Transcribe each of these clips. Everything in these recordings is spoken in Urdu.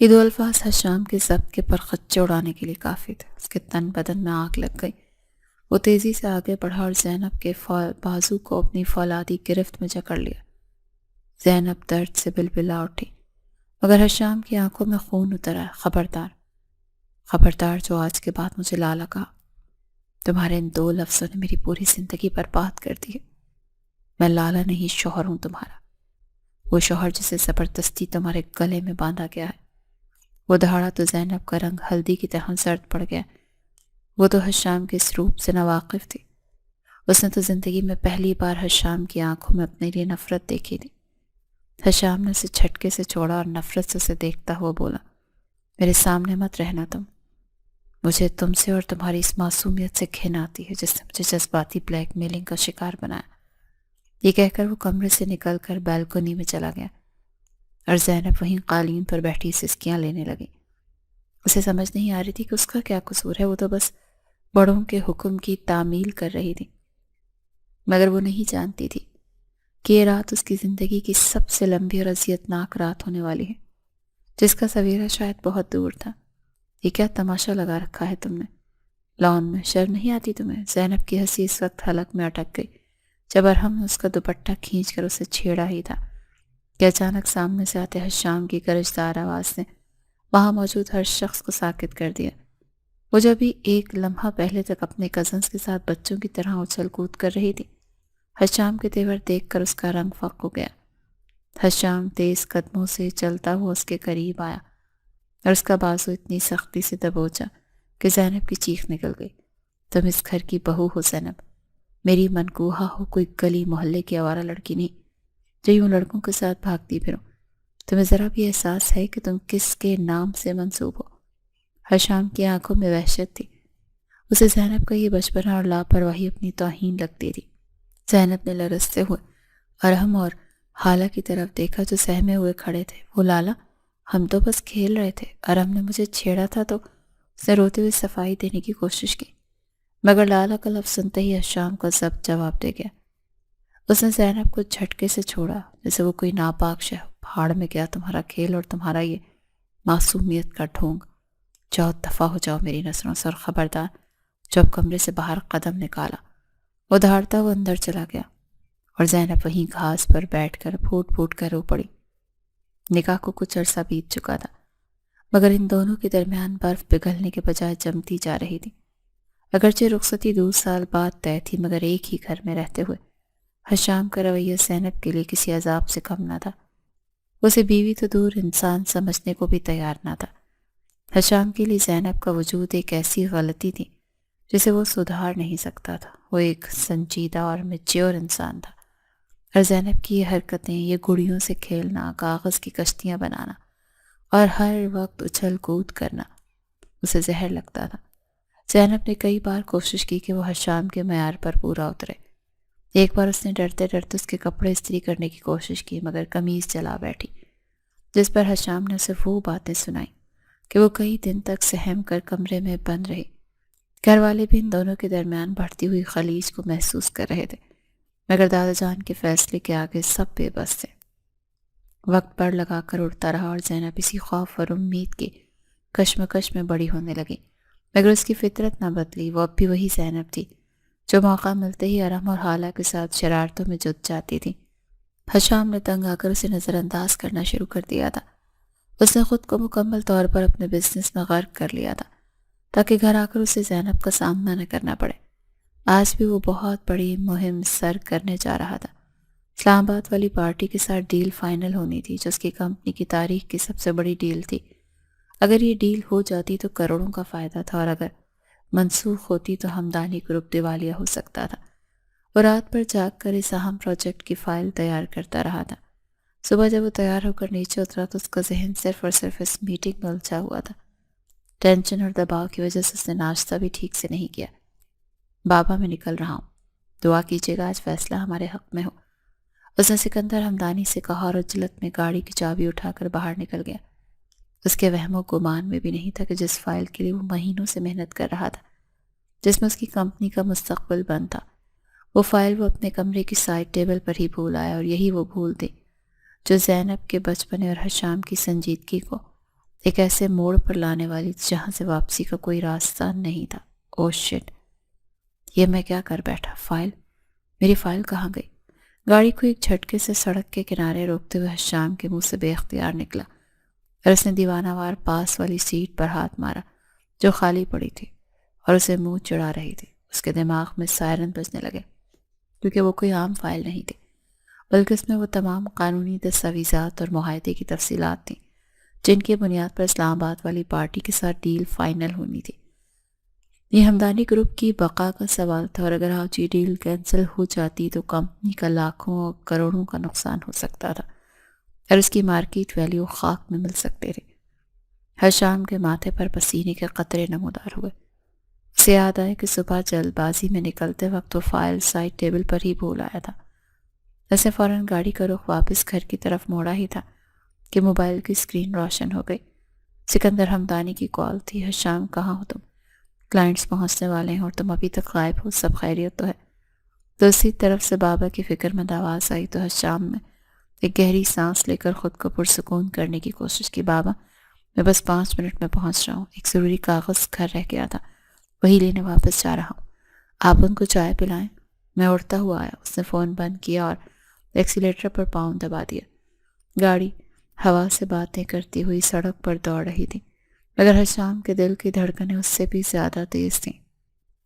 یہ دو الفاظ حشام کے ضبط کے پرخچے اڑانے کے لیے کافی تھے۔ اس کے تن بدن میں آگ لگ گئی۔ وہ تیزی سے آگے بڑھا اور زینب کے بازو کو اپنی فولادی گرفت میں جکڑ لیا۔ زینب درد سے بلبلا اٹھی، مگر حشام کی آنکھوں میں خون اتر آیا۔ خبردار، خبردار جو آج کے بعد مجھے لالا کہا۔ تمہارے ان دو لفظوں نے میری پوری زندگی برباد کر دی ہے۔ میں لالا نہیں، شوہر ہوں تمہارا، وہ شوہر جسے زبردستی تمہارے گلے میں باندھا گیا ہے۔ وہ دہاڑا تو زینب کا رنگ ہلدی کی طرح زرد پڑ گیا۔ وہ تو حشام کے اس روپ سے ناواقف تھی۔ اس نے تو زندگی میں پہلی بار حشام کی آنکھوں میں اپنے لیے نفرت دیکھی تھی۔ حشام نے اسے جھٹکے سے چھوڑا اور نفرت سے اسے دیکھتا ہوا بولا، میرے سامنے مت رہنا تم۔ مجھے تم سے اور تمہاری اس معصومیت سے گھن آتی ہے جس نے مجھے جذباتی بلیک میلنگ کا شکار بنایا۔ یہ کہہ کر وہ کمرے سے نکل کر بیلکونی میں چلا گیا اور زینب وہیں قالین پر بیٹھی سسکیاں لینے لگی۔ اسے سمجھ نہیں آ رہی تھی کہ اس کا کیا قصور ہے، وہ تو بس بڑوں کے حکم کی تعمیل کر رہی تھی، مگر وہ نہیں جانتی تھی کہ یہ رات اس کی زندگی کی سب سے لمبی اور اذیتناک رات ہونے والی ہے، جس کا سویرا شاید بہت دور تھا۔ یہ کیا تماشا لگا رکھا ہے تم نے لان میں؟ شرم نہیں آتی تمہیں؟ زینب کی ہنسی اس وقت حلق میں اٹک گئی جب ارحم نے اس کا دوپٹہ کھینچ کر اسے چھیڑا ہی تھا کہ اچانک سامنے سے آتے حشام کی گرجدار آواز نے وہاں موجود ہر شخص کو ساکت کر دیا۔ وہ جو بھی ایک لمحہ پہلے تک اپنے کزنز کے ساتھ بچوں کی طرح اچھل کود کر رہی تھی، حشام کے تیور دیکھ کر اس کا رنگ فق ہو گیا۔ حشام تیز قدموں سے چلتا ہوا اس کے قریب آیا اور اس کا بازو اتنی سختی سے دبوچا کہ زینب کی چیخ نکل گئی۔ تم اس گھر کی بہو ہو زینب، میری منکوہا ہو، کوئی گلی محلے کی آوارہ لڑکی نہیں جو یوں لڑکوں کے ساتھ بھاگتی پھرو۔ تمہیں ذرا بھی احساس ہے کہ تم کس کے نام سے منسوب ہو؟ حشام کی آنکھوں میں وحشت تھی۔ اسے زینب کا یہ بچپنا اور لاپرواہی اپنی توہین لگتی تھی۔ زینب نے لرزتے ہوئے ارحم اور حالہ کی طرف دیکھا جو سہمے ہوئے کھڑے تھے۔ وہ لالا، ہم تو بس کھیل رہے تھے، ارحم نے مجھے چھیڑا تھا تو اس نے روتے ہوئے صفائی دینے کی کوشش کی، مگر لالا کا لفظ سنتے ہی حشام کا ضبط جواب دے گیا۔ اس نے زینب کو جھٹکے سے چھوڑا جیسے وہ کوئی ناپاک شے ہو۔ پہاڑ میں گیا تمہارا کھیل اور تمہارا یہ معصومیت کا ڈھونگ، جاؤ دفع ہو جاؤ میری نظروں سے، اور خبردار جب کمرے سے باہر قدم نکالا۔ وہ دھاڑتا وہ اندر چلا گیا اور زینب وہیں گھاس پر بیٹھ کر پھوٹ پھوٹ کر رو پڑی۔ نکاح کو کچھ عرصہ بیت چکا تھا، مگر ان دونوں کے درمیان برف پگھلنے کے بجائے جمتی جا رہی تھی۔ اگرچہ رخصتی 2 سال بعد طے تھی، مگر ایک ہی گھر میں رہتے ہوئے حشام کا رویہ زینب کے لیے کسی عذاب سے کم نہ تھا۔ اسے بیوی تو دور انسان سمجھنے کو بھی تیار نہ تھا۔ حشام کے لیے زینب کا وجود ایک ایسی غلطی تھی جسے وہ سدھار نہیں سکتا تھا۔ وہ ایک سنجیدہ اور میچیور انسان تھا، اور زینب کی یہ حرکتیں، یہ گڑیوں سے کھیلنا، کاغذ کی کشتیاں بنانا اور ہر وقت اچھل کود کرنا اسے زہر لگتا تھا۔ زینب نے کئی بار کوشش کی کہ وہ حشام کے معیار پر پورا اترے۔ ایک بار اس نے ڈرتے ڈرتے اس کے کپڑے استری کرنے کی کوشش کی، مگر قمیض جلا بیٹھی، جس پر حشام نے اسے وہ باتیں سنائیں کہ وہ کئی دن تک سہم کر کمرے میں بند رہی۔ گھر والے بھی ان دونوں کے درمیان بڑھتی ہوئی خلیج کو محسوس کر رہے تھے، مگر دادا جان کے فیصلے کے آگے سب بے بس تھے۔ وقت پر لگا کر اڑتا رہا اور زینب اسی خوف اور امید کی کشمکش میں بڑی ہونے لگی، مگر اس کی فطرت نہ بدلی۔ وہ اب بھی وہی زینب تھی جو موقع ملتے ہی ارحم اور حالہ کے ساتھ شرارتوں میں جت جاتی تھی۔ حشام نے تنگ آ کر اسے نظر انداز کرنا شروع کر دیا تھا۔ اس نے خود کو مکمل طور پر اپنے بزنس میں غرق کر لیا تھا تاکہ گھر آ کر اسے زینب کا سامنا نہ کرنا پڑے۔ آج بھی وہ بہت بڑی مہم سر کرنے جا رہا تھا۔ اسلام آباد والی پارٹی کے ساتھ ڈیل فائنل ہونی تھی جو اس کی کمپنی کی تاریخ کی سب سے بڑی ڈیل تھی۔ اگر یہ ڈیل ہو جاتی تو کروڑوں کا فائدہ تھا، اور اگر منسوخ ہوتی تو ہمدانی گروپ دیوالیہ ہو سکتا تھا۔ وہ رات پر جاگ کر اس اہم پروجیکٹ کی فائل تیار کرتا رہا تھا۔ صبح جب وہ تیار ہو کر نیچے اترا تو اس کا ذہن صرف اور صرف اس میٹنگ میں الجھا ہوا تھا۔ ٹینشن اور دباؤ کی وجہ سے اس نے ناشتہ بھی ٹھیک سے نہیں کیا۔ بابا میں نکل رہا ہوں، دعا کیجیے گا آج فیصلہ ہمارے حق میں ہو، اس نے سکندر ہمدانی سے کہا اور عجلت میں گاڑی کی چابی اٹھا کر باہر نکل گیا۔ اس کے وہم و گمان میں بھی نہیں تھا کہ جس فائل کے لیے وہ مہینوں سے محنت کر رہا تھا، جس میں اس کی کمپنی کا مستقبل بند تھا، وہ فائل وہ اپنے کمرے کی سائڈ ٹیبل پر ہی بھول آیا، اور یہی وہ بھول تھی جو زینب کے بچپنے اور حشام کی سنجیدگی کو ایک ایسے موڑ پر لانے والی جہاں سے واپسی کا کوئی راستہ نہیں تھا۔ او شٹ، یہ میں کیا کر بیٹھا؟ میری فائل کہاں گئی؟ گاڑی کو ایک جھٹکے سے سڑک کے کنارے روکتے ہوئے حشام کے منہ سے بے اختیار نکلا اور اس نے دیوانہ وار پاس والی سیٹ پر ہاتھ مارا جو خالی پڑی تھی اور اسے منہ چڑھا رہی تھی۔ اس کے دماغ میں سائرن بجنے لگے کیونکہ وہ کوئی عام فائل نہیں تھی، بلکہ اس میں وہ تمام قانونی دستاویزات اور معاہدے کی تفصیلات تھیں جن کی بنیاد پر اسلام آباد والی پارٹی کے ساتھ ڈیل فائنل ہونی تھی۔ یہ ہمدانی گروپ کی بقا کا سوال تھا، اور اگر آج یہ ڈیل کینسل ہو جاتی تو کمپنی کا لاکھوں اور کروڑوں کا نقصان ہو سکتا تھا اور اس کی مارکیٹ ویلیو خاک میں مل سکتے تھے۔ حشام کے ماتھے پر پسینے کے قطرے نمودار ہوئے۔ اسے یاد آیا کہ صبح جلد بازی میں نکلتے وقت وہ فائل سائڈ ٹیبل پر ہی بھول آیا تھا۔ اسے فوراً گاڑی کا رخ واپس گھر کی طرف موڑا ہی تھا کہ موبائل کی اسکرین روشن ہو گئی۔ سکندر حمدانی کی کال تھی۔ حشام، کہاں ہو تم؟ کلائنٹس پہنچنے والے ہیں اور تم ابھی تک غائب ہو، سب خیریت تو ہے؟ دوسری طرف سے بابا کی فکر مند آواز آئی تو حشام نے ایک گہری سانس لے کر خود کو پرسکون کرنے کی کوشش کی۔ بابا، میں بس 5 منٹ میں پہنچ رہا ہوں، ایک ضروری کاغذ گھر رہ گیا تھا، وہی لینے واپس جا رہا ہوں، آپ ان کو چائے پلائیں؟ میں اڑتا ہوا آیا۔ اس نے فون بند کیا اور ایکسیلیٹر پر پاؤں دبا دیا۔ گاڑی ہوا سے باتیں کرتی ہوئی سڑک پر دوڑ رہی تھی، مگر حشام کے دل کی دھڑکنیں اس سے بھی زیادہ تیز تھیں۔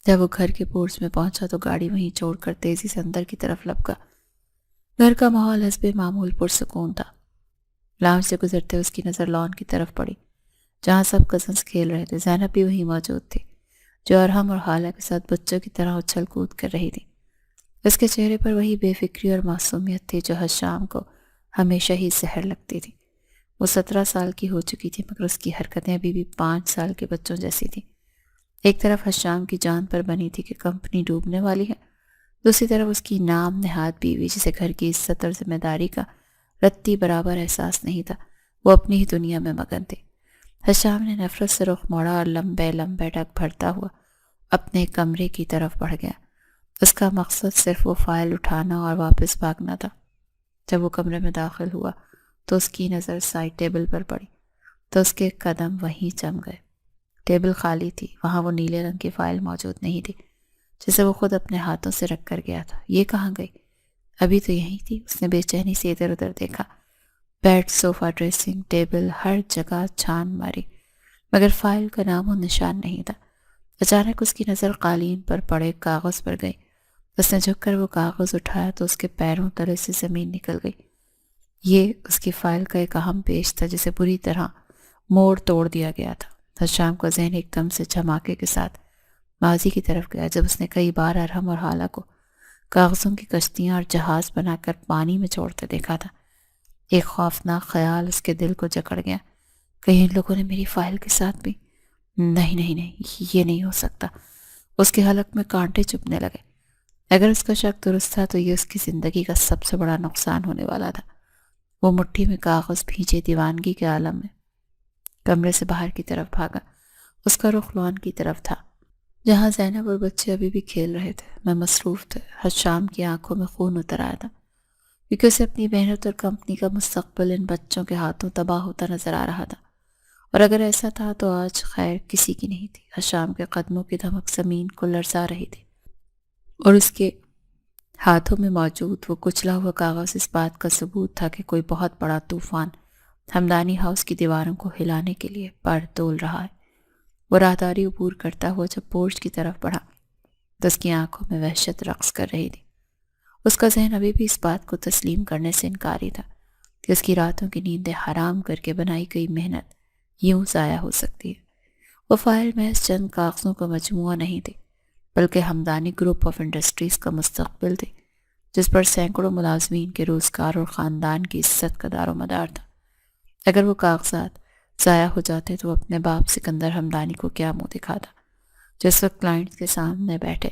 جب وہ گھر کے پورچ میں پہنچا تو گاڑی وہیں چھوڑ کر تیزی سے اندر کی طرف لپکا۔ گھر کا ماحول حسب معمول پرسکون تھا۔ لاؤنج سے گزرتے اس کی نظر لان کی طرف پڑی جہاں سب کزنس کھیل رہے تھے۔ زینب بھی وہیں موجود تھی جو ارحم اور حالہ کے ساتھ بچوں کی طرح اچھل کود کر رہی تھی۔ اس کے چہرے پر وہی بے فکری اور معصومیت تھی جو حشام کو ہمیشہ ہی زہر لگتی تھی۔ وہ 17 سال کی ہو چکی تھی مگر اس کی حرکتیں ابھی بھی 5 سال کے بچوں جیسی تھیں۔ ایک طرف حشام کی جان پر بنی تھی کہ کمپنی ڈوبنے والی ہے، دوسری طرف اس کی نام نہاد بیوی جسے گھر کی عزت اور ذمہ داری کا رتی برابر احساس نہیں تھا، وہ اپنی ہی دنیا میں مگن تھی۔ حشام نے نفرت سے رخ موڑا اور لمبے لمبے ڈگ بھرتا ہوا اپنے کمرے کی طرف بڑھ گیا۔ اس کا مقصد صرف وہ فائل اٹھانا اور واپس بھاگنا تھا۔ جب وہ کمرے میں داخل ہوا تو اس کی نظر سائڈ ٹیبل پر پڑی تو اس کے قدم وہیں جم گئے۔ ٹیبل خالی تھی، وہاں وہ نیلے رنگ کی فائل موجود نہیں تھی جسے وہ خود اپنے ہاتھوں سے رکھ کر گیا تھا۔ یہ کہاں گئی؟ ابھی تو یہیں تھی۔ اس نے بے چینی سے ادھر ادھر دیکھا، بیڈ، صوفہ، ڈریسنگ ٹیبل، ہر جگہ چھان ماری مگر فائل کا نام و نشان نہیں تھا۔ اچانک اس کی نظر قالین پر پڑے کاغذ پر گئی۔ اس نے جھک کر وہ کاغذ اٹھایا تو اس کے پیروں تلے سے زمین نکل گئی۔ یہ اس کی فائل کا ایک اہم پیج تھا جسے بری طرح موڑ توڑ دیا گیا تھا۔ حشام کا ذہن ایک دم سے جھماکے کے ساتھ ماضی کی طرف گیا جب اس نے کئی بار ارحم اور حالہ کو کاغذوں کی کشتیاں اور جہاز بنا کر پانی میں چھوڑتے دیکھا تھا۔ ایک خوفناک خیال اس کے دل کو جکڑ گیا، کہیں ان لوگوں نے میری فائل کے ساتھ بھی؟ نہیں نہیں نہیں، یہ نہیں ہو سکتا۔ اس کے حلق میں کانٹے چبھنے لگے۔ اگر اس کا شک درست تھا تو یہ اس کی زندگی کا سب سے بڑا نقصان ہونے والا تھا۔ وہ مٹھی میں کاغذ بھیجے دیوانگی کے عالم میں کمرے سے باہر کی طرف بھاگا۔ اس کا رخ لان کی طرف تھا جہاں زینب اور بچے ابھی بھی کھیل رہے تھے۔ میں مصروف تھے۔ حشام کی آنکھوں میں خون اتر آیا تھا کیونکہ اسے اپنی محنت اور کمپنی کا مستقبل ان بچوں کے ہاتھوں تباہ ہوتا نظر آ رہا تھا، اور اگر ایسا تھا تو آج خیر کسی کی نہیں تھی۔ حشام کے قدموں کی دھمک زمین کو لرزا رہی تھی اور اس کے ہاتھوں میں موجود وہ کچلا ہوا کاغذ اس بات کا ثبوت تھا کہ کوئی بہت بڑا طوفان ہمدانی ہاؤس کی دیواروں کو ہلانے کے لیے پر تول رہا ہے۔ وہ راہداری عبور کرتا ہوا جب پورچ کی طرف بڑھا تو اس کی آنکھوں میں وحشت رقص کر رہی تھی۔ اس کا ذہن ابھی بھی اس بات کو تسلیم کرنے سے انکاری تھا کہ اس کی راتوں کی نیندیں حرام کر کے بنائی گئی محنت یوں ضائع ہو سکتی ہے۔ وہ فائل محض چند کاغذوں کا مجموعہ نہیں تھی بلکہ ہمدانی گروپ آف انڈسٹریز کا مستقبل تھی جس پر سینکڑوں ملازمین کے روزگار اور خاندان کی عزت کا دار و مدار تھا۔ اگر وہ کاغذات ضائع ہو جاتے تو وہ اپنے باپ سکندر حمدانی کو کیا منہ دکھاتا جس وقت کلائنٹس کے سامنے بیٹھے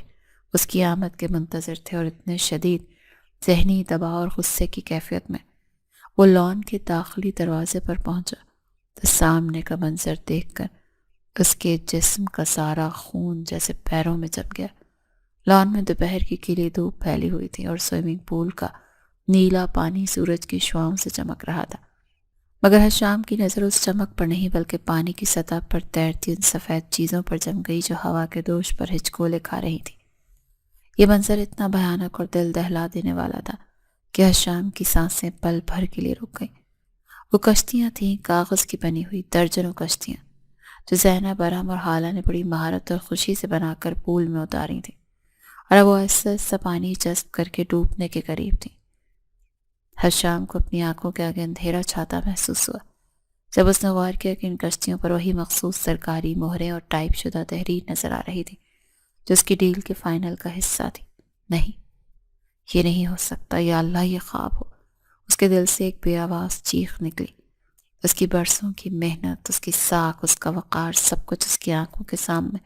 اس کی آمد کے منتظر تھے، اور اتنے شدید ذہنی دباؤ اور غصے کی کیفیت میں وہ لان کے داخلی دروازے پر پہنچا تو سامنے کا منظر دیکھ کر اس کے جسم کا سارا خون جیسے پیروں میں جم گیا۔ لان میں دوپہر کی کھلی دھوپ پھیلی ہوئی تھی اور سوئمنگ پول کا نیلا پانی سورج کی شعاؤں سے چمک رہا تھا۔ مگر حشام کی نظر اس چمک پر نہیں بلکہ پانی کی سطح پر تیرتی ان سفید چیزوں پر جم گئی جو ہوا کے دوش پر ہچکولے کھا رہی تھی۔ یہ منظر اتنا بھیانک اور دل دہلا دینے والا تھا کہ حشام کی سانسیں پل بھر کے لیے رک گئیں۔ وہ کشتیاں تھیں، کاغذ کی بنی ہوئی درجنوں کشتیاں، جو زینب، ارحم اور حالہ نے بڑی مہارت اور خوشی سے بنا کر پول میں اتاری تھیں، اور اب وہ آہستہ آہستہ پانی جذب کر کے ڈوبنے کے قریب تھیں۔ حشام کو اپنی آنکھوں کے آگے اندھیرا چھاتا محسوس ہوا جب اس نے غور کیا کہ ان کشتیوں پر وہی مخصوص سرکاری مہریں اور ٹائپ شدہ تحریر نظر آ رہی تھی جو اس کی ڈیل کے فائنل کا حصہ تھی۔ نہیں، یہ نہیں ہو سکتا، یا اللہ یہ خواب ہو۔ اس کے دل سے ایک بے آواز چیخ نکلی۔ اس کی برسوں کی محنت، اس کی ساکھ، اس کا وقار، سب کچھ اس کی آنکھوں کے سامنے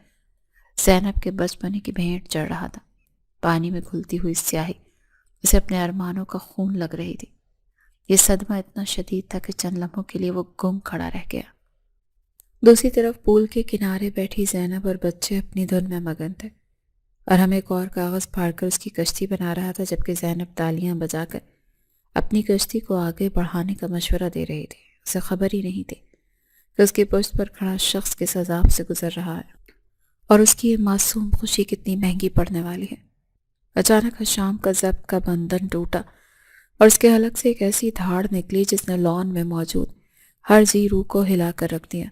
زینب کے بچپنے کی بھینٹ چڑھ رہا تھا۔ پانی میں گھلتی ہوئی سیاہی اسے اپنے ارمانوں کا خون لگ رہی تھی۔ یہ صدمہ اتنا شدید تھا کہ چند لمحوں کے لیے وہ گم کھڑا رہ گیا۔ دوسری طرف پول کے کنارے بیٹھی زینب اور بچے اپنی دھن میں مگن تھے، اور ہم ایک اور کاغذ پھاڑ کر اس کی کشتی بنا رہا تھا، جبکہ زینب تالیاں بجا کر اپنی کشتی کو آگے بڑھانے کا مشورہ دے رہی تھی۔ اسے خبر ہی نہیں تھی کہ اس کی پشت پر کھڑا شخص کس عذاب سے گزر رہا ہے، اور اس کی یہ معصوم خوشی کتنی مہنگی پڑنے والی ہے۔ اچانک حشام کا ضبط کا بندھن ٹوٹا، اور اس کے حلق سے ایک ایسی دھاڑ نکلی جس نے لان میں موجود ہر جی روح کو ہلا کر رکھ دیا۔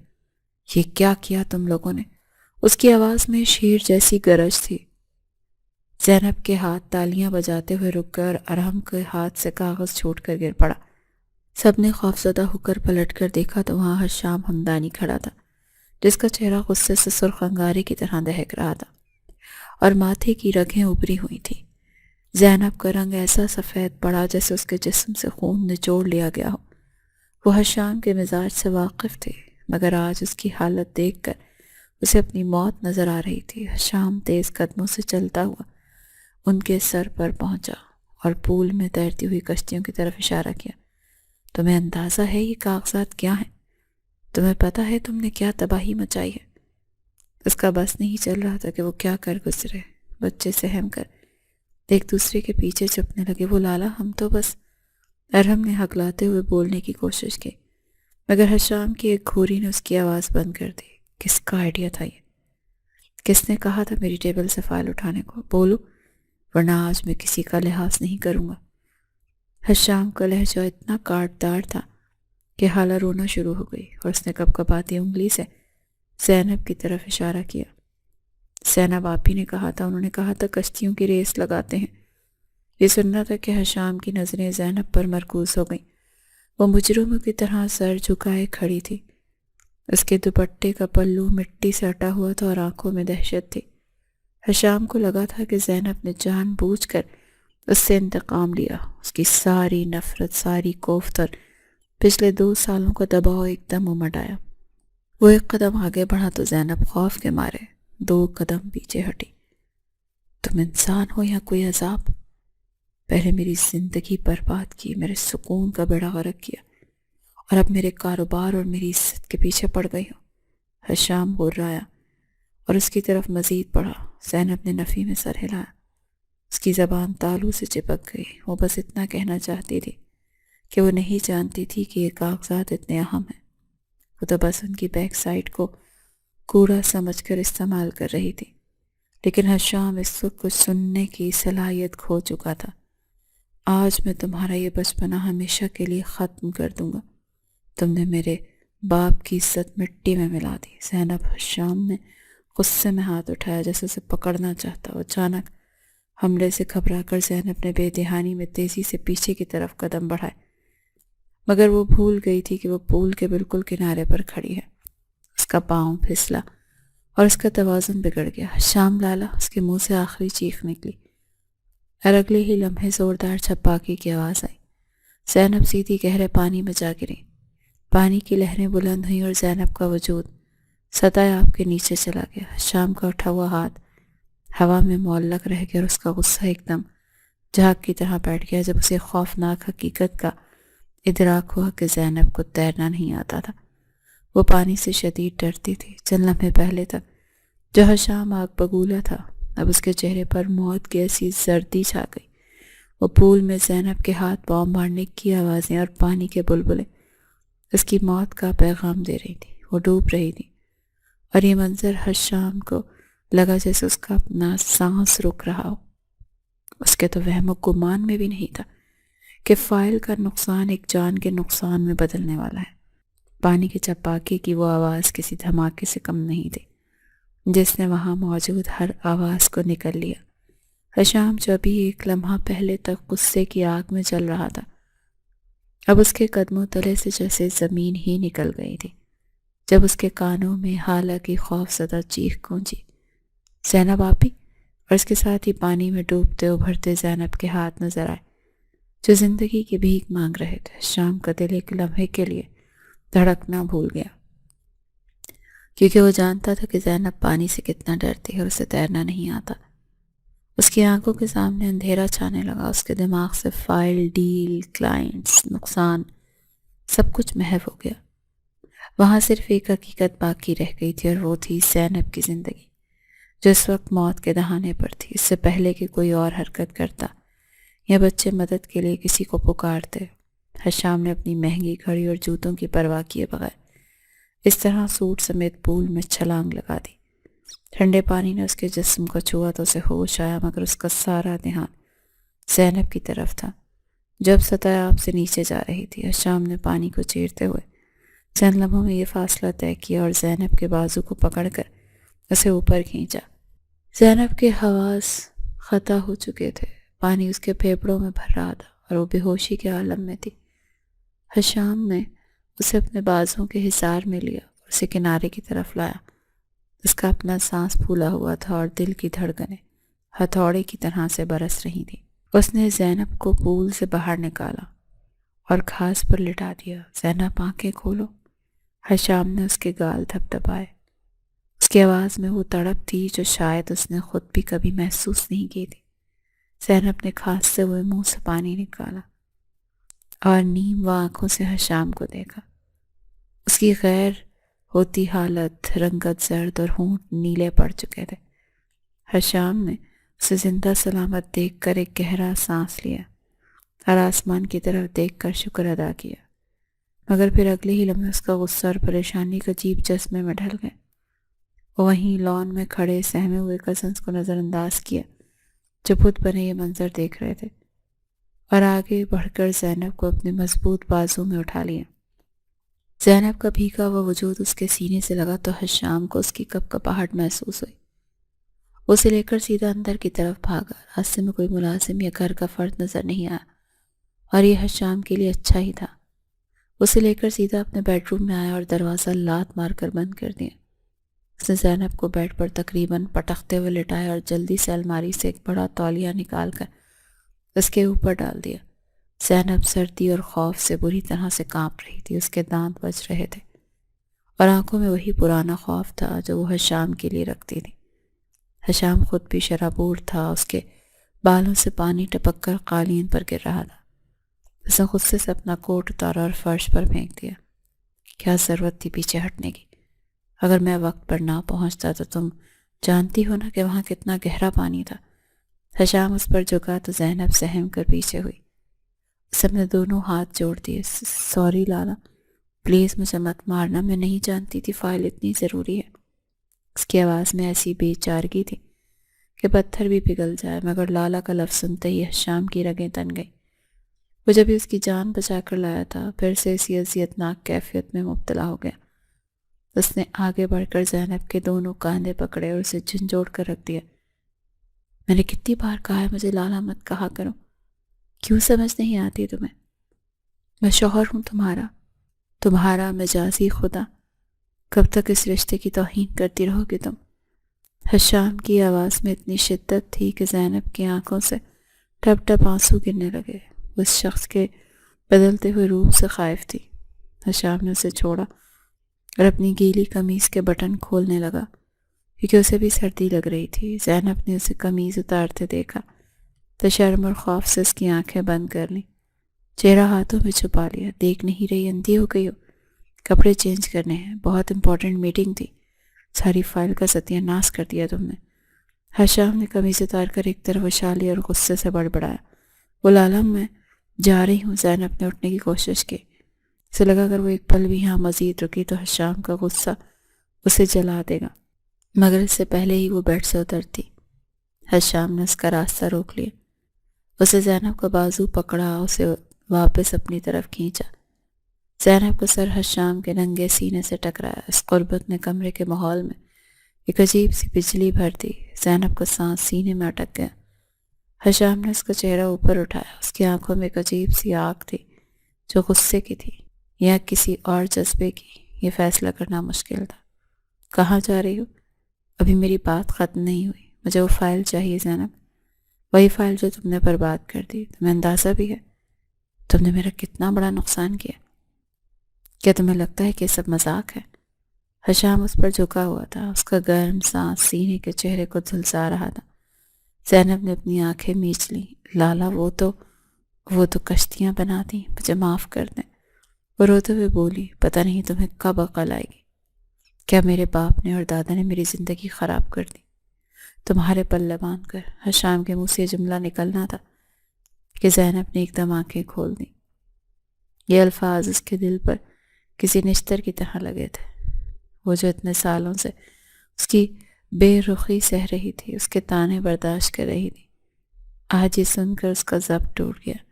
یہ کیا کیا تم لوگوں نے؟ اس کی آواز میں شیر جیسی گرج تھی۔ زینب کے ہاتھ تالیاں بجاتے ہوئے رک گئے اور ارحم کے ہاتھ سے کاغذ چھوٹ کر گر پڑا۔ سب نے خوفزدہ ہو کر پلٹ کر دیکھا تو وہاں حشام ہمدانی کھڑا تھا، جس کا چہرہ غصے سے سرخ انگارے کی طرح دہک رہا تھا اور ماتھے کی رگیں ابری ہوئی تھیں۔ زینب کا رنگ ایسا سفید پڑا جیسے اس کے جسم سے خون نچوڑ لیا گیا ہو۔ وہ حشام کے مزاج سے واقف تھے، مگر آج اس کی حالت دیکھ کر اسے اپنی موت نظر آ رہی تھی۔ حشام تیز قدموں سے چلتا ہوا ان کے سر پر پہنچا اور پول میں تیرتی ہوئی کشتیوں کی طرف اشارہ کیا۔ تمہیں اندازہ ہے یہ کاغذات کیا ہیں؟ تمہیں پتہ ہے تم نے کیا تباہی مچائی ہے؟ اس کا بس نہیں چل رہا تھا کہ وہ کیا کر گزرے۔ بچے سہم کر ایک دوسرے کے پیچھے چھپنے لگے۔ وہ لالا، ہم تو بس، ارحم نے ہکلاتے ہوئے بولنے کی کوشش کی، مگر حشام کی ایک گھوری نے اس کی آواز بند کر دی۔ کس کا آئیڈیا تھا یہ؟ کس نے کہا تھا میری ٹیبل سے فائل اٹھانے کو؟ بولو، ورنہ آج میں کسی کا لحاظ نہیں کروں گا۔ حشام کا لہجہ اتنا کاٹدار تھا کہ حالہ رونا شروع ہو گئی، اور اس نے کپکپاتی انگلی سے زینب کی طرف اشارہ کیا۔ زینب، آپ ہی نے کہا تھا، انہوں نے کہا تھا کشتیوں کی ریس لگاتے ہیں۔ یہ سننا تھا کہ حشام کی نظریں زینب پر مرکوز ہو گئیں۔ وہ مجرموں کی طرح سر جھکائے کھڑی تھی۔ اس کے دوپٹے کا پلو مٹی سے اٹا ہوا تھا اور آنکھوں میں دہشت تھی۔ حشام کو لگا تھا کہ زینب نے جان بوجھ کر اس سے انتقام لیا۔ اس کی ساری نفرت، ساری کوفت اور پچھلے 2 سالوں کا دباؤ ایک دم امڈ آیا۔ وہ ایک قدم آگے بڑھا تو زینب خوف کے مارے 2 قدم پیچھے ہٹی۔ تم انسان ہو یا کوئی عذاب؟ پہلے میری زندگی برباد کی، میرے سکون کا بیڑا غرق کیا، اور اب میرے کاروبار اور میری عزت کے پیچھے پڑ گئی ہو۔ حشام غرایا اور اس کی طرف مزید بڑھا۔ زینب نے نفی میں سر ہلایا۔ اس کی زبان تالو سے چپک گئی۔ وہ بس اتنا کہنا چاہتی تھی کہ وہ نہیں جانتی تھی کہ یہ کاغذات اتنے اہم ہیں۔ وہ تو بس ان کی بیک سائڈ کو کوڑا سمجھ کر استعمال کر رہی تھی، لیکن حشام اس وقت کچھ سننے کی صلاحیت کھو چکا تھا۔ آج میں تمہارا یہ بچپنا ہمیشہ کے لیے ختم کر دوں گا۔ تم نے میرے باپ کی عزت مٹی میں ملا دی۔ زینب، حشام نے غصے میں ہاتھ اٹھایا جیسے اسے پکڑنا چاہتا ہو۔ اچانک حملے سے گھبرا کر زینب نے بے دہانی میں تیزی سے پیچھے کی طرف قدم بڑھائے، مگر وہ بھول گئی تھی کہ وہ پول کے بالکل کنارے پر کھڑی ہے۔ اس کا پاؤں پھسلا اور اس کا توازن بگڑ گیا۔ حشام لالا، اس کے منہ سے آخری چیخ نکلی، اور اگلے ہی لمحے زوردار چھپاکی کی آواز آئی۔ زینب سیدھی گہرے پانی میں جا گری۔ پانی کی لہریں بلند ہوئیں اور زینب کا وجود سطح آب کے نیچے چلا گیا۔ حشام کا اٹھا ہوا ہاتھ ہوا میں معلق رہ گیا اور اس کا غصہ ایک دم جھاگ کی طرح بیٹھ گیا جب اسے خوفناک حقیقت کا ادراک ہوا کہ زینب کو تیرنا نہیں آتا تھا۔ وہ پانی سے شدید ڈرتی تھی۔ چند لمحے پہلے تک جو حشام آگ بگولا تھا، اب اس کے چہرے پر موت کی ایسی زردی چھا گئی۔ وہ پول میں زینب کے ہاتھ پاؤں مارنے کی آوازیں اور پانی کے بلبلے اس کی موت کا پیغام دے رہی تھی، وہ ڈوب رہی تھی، اور یہ منظر ہر شام کو لگا جیسے اس کا اپنا سانس رک رہا ہو۔ اس کے تو وہم و گمان میں بھی نہیں تھا کہ فائل کا نقصان ایک جان کے نقصان میں بدلنے والا ہے۔ پانی کے چپاکے کی وہ آواز کسی دھماکے سے کم نہیں تھی جس نے وہاں موجود ہر آواز کو نکل لیا۔ حشام جو ابھی ایک لمحہ پہلے تک غصے کی آگ میں جل رہا تھا، اب اس کے قدموں تلے سے جیسے زمین ہی نکل گئی تھی جب اس کے کانوں میں حالانکہ خوف زدہ چیخ گونجی، زینب آپی! اور اس کے ساتھ ہی پانی میں ڈوبتے ابھرتے زینب کے ہاتھ نظر آئے جو زندگی کی بھیک مانگ رہے تھے۔ شام کا دل ایک لمحے کے لیے دھڑکنا بھول گیا، کیونکہ وہ جانتا تھا کہ زینب پانی سے کتنا ڈرتی ہے اور اسے تیرنا نہیں آتا۔ اس کی آنکھوں کے سامنے اندھیرا چھانے لگا، اس کے دماغ سے فائل، ڈیل، کلائنٹس، نقصان، سب کچھ محو ہو گیا۔ وہاں صرف ایک حقیقت باقی رہ گئی تھی، اور وہ تھی زینب کی زندگی جو اس وقت موت کے دہانے پر تھی۔ اس سے پہلے کہ کوئی اور حرکت کرتا یا بچے مدد کے لیے کسی کو پکارتے، حشام نے اپنی مہنگی گھڑی اور جوتوں کی پرواہ کیے بغیر اس طرح سوٹ سمیت پول میں چھلانگ لگا دی۔ ٹھنڈے پانی نے اس کے جسم کو چھوا تو اسے ہوش آیا، مگر اس کا سارا دھیان زینب کی طرف تھا جب سطح آب سے نیچے جا رہی تھی۔ حشام نے پانی کو چیرتے ہوئے چند لمحوں میں یہ فاصلہ طے کیا اور زینب کے بازو کو پکڑ کر اسے اوپر کھینچا۔ زینب کے حواس خطا ہو چکے تھے، پانی اس کے پھیپھڑوں میں بھر رہا تھا اور وہ بے ہوشی کے عالم میں تھی۔ حشام نے اسے اپنے بازوں کے حصار میں لیا اور اسے کنارے کی طرف لایا۔ اس کا اپنا سانس پھولا ہوا تھا اور دل کی دھڑکنیں ہتھوڑے کی طرح سے برس رہی تھیں۔ اس نے زینب کو پول سے باہر نکالا اور گھاس پر لٹا دیا۔ زینب آنکھیں کھولو۔ حشام نے اس کے گال دھپ دھپائے۔ اس کی آواز میں وہ تڑپ تھی جو شاید اس نے خود بھی کبھی محسوس نہیں کی تھی۔ زینب نے کھانستے ہوئے منہ سے پانی نکالا اور نیم و آنکھوں سے حشام کو دیکھا۔ اس کی غیر ہوتی حالت، رنگت زرد اور ہونٹ نیلے پڑ چکے تھے۔ حشام نے اسے زندہ سلامت دیکھ کر ایک گہرا سانس لیا اور آسمان کی طرف دیکھ کر شکر ادا کیا، مگر پھر اگلے ہی لمحے اس کا غصہ اور پریشانی کا عجیب چشمے میں ڈھل گئے۔ وہ وہیں لان میں کھڑے سہمے ہوئے کزنز کو نظر انداز کیا جو بت بنے یہ منظر دیکھ رہے تھے، اور آگے بڑھ کر زینب کو اپنے مضبوط بازو میں اٹھا لیا۔ زینب کا بھیگا ہوا وجود اس کے سینے سے لگا تو حشام کو اس کی کپکپاہٹ محسوس ہوئی۔ اسے لے کر سیدھا اندر کی طرف بھاگا۔ راستے میں کوئی ملازم یا گھر کا فرد نظر نہیں آیا، اور یہ حشام کے لیے اچھا ہی تھا۔ اسے لے کر سیدھا اپنے بیڈ روم میں آیا اور دروازہ لات مار کر بند کر دیا۔ اس نے زینب کو بیڈ پر تقریباً پٹکتے ہوئے لٹایا اور جلدی سے الماری سے ایک بڑا تولیہ نکال کر اس کے اوپر ڈال دیا۔ زینب سردی اور خوف سے بری طرح سے کانپ رہی تھی، اس کے دانت بج رہے تھے اور آنکھوں میں وہی پرانا خوف تھا جو وہ حشام کے لیے رکھتی تھی۔ حشام خود بھی شرابور تھا، اس کے بالوں سے پانی ٹپک کر قالین پر گر رہا تھا۔ اس نے غصے سے اپنا کوٹ اتارا اور فرش پر پھینک دیا۔ کیا ضرورت تھی پیچھے ہٹنے کی؟ اگر میں وقت پر نہ پہنچتا تو تم جانتی ہو نا کہ وہاں کتنا گہرا پانی تھا۔ حشام اس پر جھکا تو زینب سہم کر پیچھے ہوئی۔ اس نے اپنے دونوں ہاتھ جوڑ دیے۔ سوری لالا، پلیز مجھے مت مارنا، میں نہیں جانتی تھی فائل اتنی ضروری ہے۔ اس کی آواز میں ایسی بے چارگی تھی کہ پتھر بھی پگھل جائے، مگر لالا کا لفظ سنتے ہی حشام کی رگیں تن گئی۔ وہ جب ہی اس کی جان بچا کر لایا تھا، پھر سے اسی اذیتناک کیفیت میں مبتلا ہو گیا۔ اس نے آگے بڑھ کر زینب کے دونوں کاندھے پکڑے اور اسے جھنجھوڑ کر رکھ دیا۔ میں نے کتنی بار کہا ہے مجھے لالا مت کہا کرو، کیوں سمجھ نہیں آتی تمہیں؟ میں شوہر ہوں تمہارا مجازی خدا، کب تک اس رشتے کی توہین کرتی رہو گی تم؟ حشام کی آواز میں اتنی شدت تھی کہ زینب کی آنکھوں سے ٹپ ٹپ آنسو گرنے لگے۔ وہ اس شخص کے بدلتے ہوئے روپ سے خائف تھی۔ حشام نے اسے چھوڑا اور اپنی گیلی قمیض کے بٹن کھولنے لگا، کیونکہ اسے بھی سردی لگ رہی تھی۔ زینب نے اسے قمیض اتارتے دیکھا تو شرم اور خوف سے اس کی آنکھیں بند کر لیں، چہرہ ہاتھوں میں چھپا لیا۔ دیکھ نہیں رہی اندھی ہو گئی ہو؟ کپڑے چینج کرنے ہیں، بہت امپورٹنٹ میٹنگ تھی، ساری فائل کا ستیہ ناش کر دیا تم نے۔ حشام نے قمیض اتار کر ایک طرف اچھالی اور غصے سے بڑبڑایا، وہ لالا میں جا رہی ہوں۔ زینب نے اٹھنے کی کوشش کی۔ اسے لگا اگر وہ ایک پل بھی یہاں مزید رکی تو حشام کا غصہ اسے جلا دے گا، مگر اس سے پہلے ہی وہ بیڈ سے اترتی حشام نے اس کا راستہ روک لیا۔ اسے زینب کا بازو پکڑا، اسے واپس اپنی طرف کھینچا۔ زینب کا سر حشام کے ننگے سینے سے ٹکرایا۔ اس قربت نے کمرے کے ماحول میں ایک عجیب سی بجلی بھر دی۔ زینب کا سانس سینے میں اٹک گیا۔ حشام نے اس کا چہرہ اوپر اٹھایا۔ اس کی آنکھوں میں ایک عجیب سی آگ تھی جو غصے کی تھی یا کسی اور جذبے کی، یہ فیصلہ کرنا مشکل تھا۔ کہاں جا رہی ہو؟ ابھی میری بات ختم نہیں ہوئی۔ مجھے وہ فائل چاہیے زینب، وہی فائل جو تم نے برباد کر دی۔ تمہیں اندازہ بھی ہے تم نے میرا کتنا بڑا نقصان کیا؟ کیا تمہیں لگتا ہے کہ یہ سب مذاق ہے؟ حشام اس پر جھکا ہوا تھا، اس کا گرم سانس سینے کے چہرے کو جھلسا رہا تھا۔ زینب نے اپنی آنکھیں میچ لیں۔ لالا وہ تو کشتیاں بناتی، مجھے معاف کر دیں۔ وہ روتے ہوئے بولی، پتہ نہیں تمہیں کب عقل آئے گی۔ کیا میرے باپ نے اور دادا نے میری زندگی خراب کر دی تمہارے پلے باندھ کر؟ حشام کے منہ سے یہ جملہ نکلنا تھا کہ زینب نے ایک دم آنکھیں کھول دیں۔ یہ الفاظ اس کے دل پر کسی نشتر کی طرح لگے تھے۔ وہ جو اتنے سالوں سے اس کی بے رخی سہ رہی تھی، اس کے طعنے برداشت کر رہی تھی، آج یہ سن کر اس کا ضبط ٹوٹ گیا۔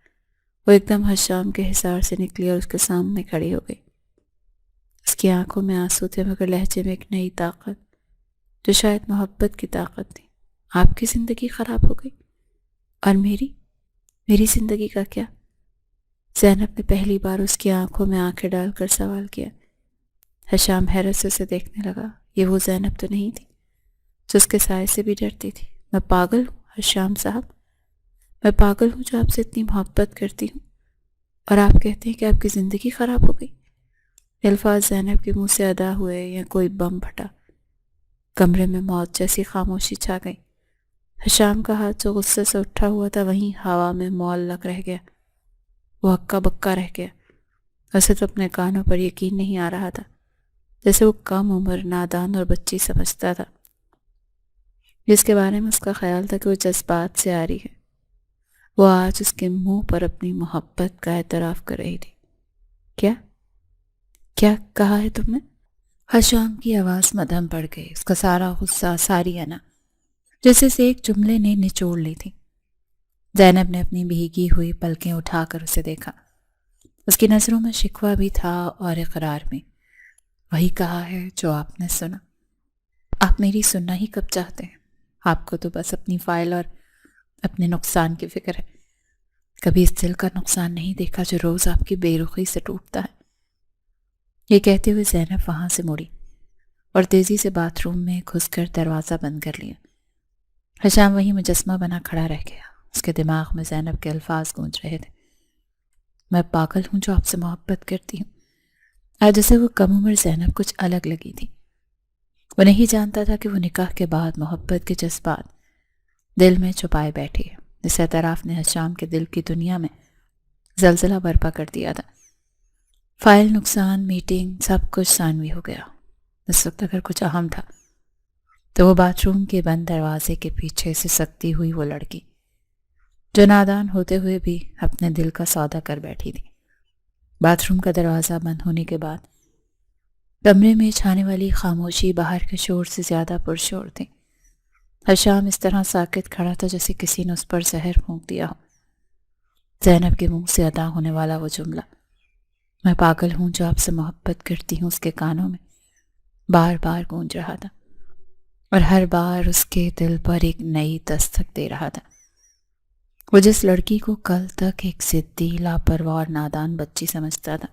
وہ ایک دم حشام کے حصار سے نکلی اور اس کے سامنے کھڑی ہو گئی۔ اس کی آنکھوں میں آنسو تھے، مگر لہجے میں ایک نئی طاقت جو شاید محبت کی طاقت تھی۔ آپ کی زندگی خراب ہو گئی؟ اور میری زندگی کا کیا؟ زینب نے پہلی بار اس کی آنکھوں میں آنکھیں ڈال کر سوال کیا۔ حشام حیرت سے اسے دیکھنے لگا۔ یہ وہ زینب تو نہیں تھی جو اس کے سائے سے بھی ڈرتی تھی۔ میں پاگل ہوں حشام صاحب، میں پاگل ہوں جو آپ سے اتنی محبت کرتی ہوں، اور آپ کہتے ہیں کہ آپ کی زندگی خراب ہو گئی۔ الفاظ زینب کے منہ سے ادا ہوئے یا کوئی بم پھٹا۔ کمرے میں موت جیسی خاموشی چھا گئی۔ حشام کا ہاتھ جو غصے سے اٹھا ہوا تھا وہیں ہوا میں معلق رہ گیا۔ وہ ہکا بکا رہ گیا۔ اسے تو اپنے کانوں پر یقین نہیں آ رہا تھا، جیسے وہ کم عمر، نادان اور بچی سمجھتا تھا، جس کے بارے میں اس کا خیال تھا کہ وہ جذبات سے آ رہی ہے۔ وہ آج اس کے منہ پر اپنی محبت کا اعتراف کر رہی تھی۔ کیا کہا ہے تم نے؟ حشام کی آواز مدھم پڑ گئی۔ اس کا سارا غصہ، ساری انا جیسے سے ایک جملے نے نچوڑ لی تھی۔ زینب نے اپنی بھیگی ہوئی پلکیں اٹھا کر اسے دیکھا۔ اس کی نظروں میں شکوہ بھی تھا اور اقرار بھی۔ وہی کہا ہے جو آپ نے سنا۔ آپ میری سننا ہی کب چاہتے ہیں؟ آپ کو تو بس اپنی فائل اور اپنے نقصان کی فکر ہے۔ کبھی اس دل کا نقصان نہیں دیکھا جو روز آپ کی بے رخی سے ٹوٹتا ہے۔ یہ کہتے ہوئے زینب وہاں سے مڑی اور تیزی سے باتھ روم میں گھس کر دروازہ بند کر لیا۔ حشام وہیں مجسمہ بنا کھڑا رہ گیا۔ اس کے دماغ میں زینب کے الفاظ گونج رہے تھے، میں پاگل ہوں جو آپ سے محبت کرتی ہوں۔ آج جیسے وہ کم عمر زینب کچھ الگ لگی تھی۔ وہ نہیں جانتا تھا کہ وہ نکاح کے بعد محبت کے جذبات دل میں چھپائے بیٹھی ہے۔ اس اعتراف نے حشام کے دل کی دنیا میں زلزلہ برپا کر دیا تھا۔ فائل، نقصان، میٹنگ، سب کچھ ثانوی ہو گیا۔ اس وقت اگر کچھ اہم تھا تو وہ باتھ روم کے بند دروازے کے پیچھے سے سکتی ہوئی وہ لڑکی جو نادان ہوتے ہوئے بھی اپنے دل کا سودا کر بیٹھی تھی۔ باتھ روم کا دروازہ بند ہونے کے بعد کمرے میں چھانے والی خاموشی باہر کے شور سے زیادہ پرشور تھی۔ حشام اس طرح ساکت کھڑا تھا جیسے کسی نے اس پر زہر پھونک دیا ہو۔ زینب کے منہ سے ادا ہونے والا وہ جملہ، میں پاگل ہوں جو آپ سے محبت کرتی ہوں، اس کے کانوں میں بار بار گونج رہا تھا، اور ہر بار اس کے دل پر ایک نئی دستک دے رہا تھا۔ وہ جس لڑکی کو کل تک ایک ضدی، لاپرواہ اور نادان بچی سمجھتا تھا،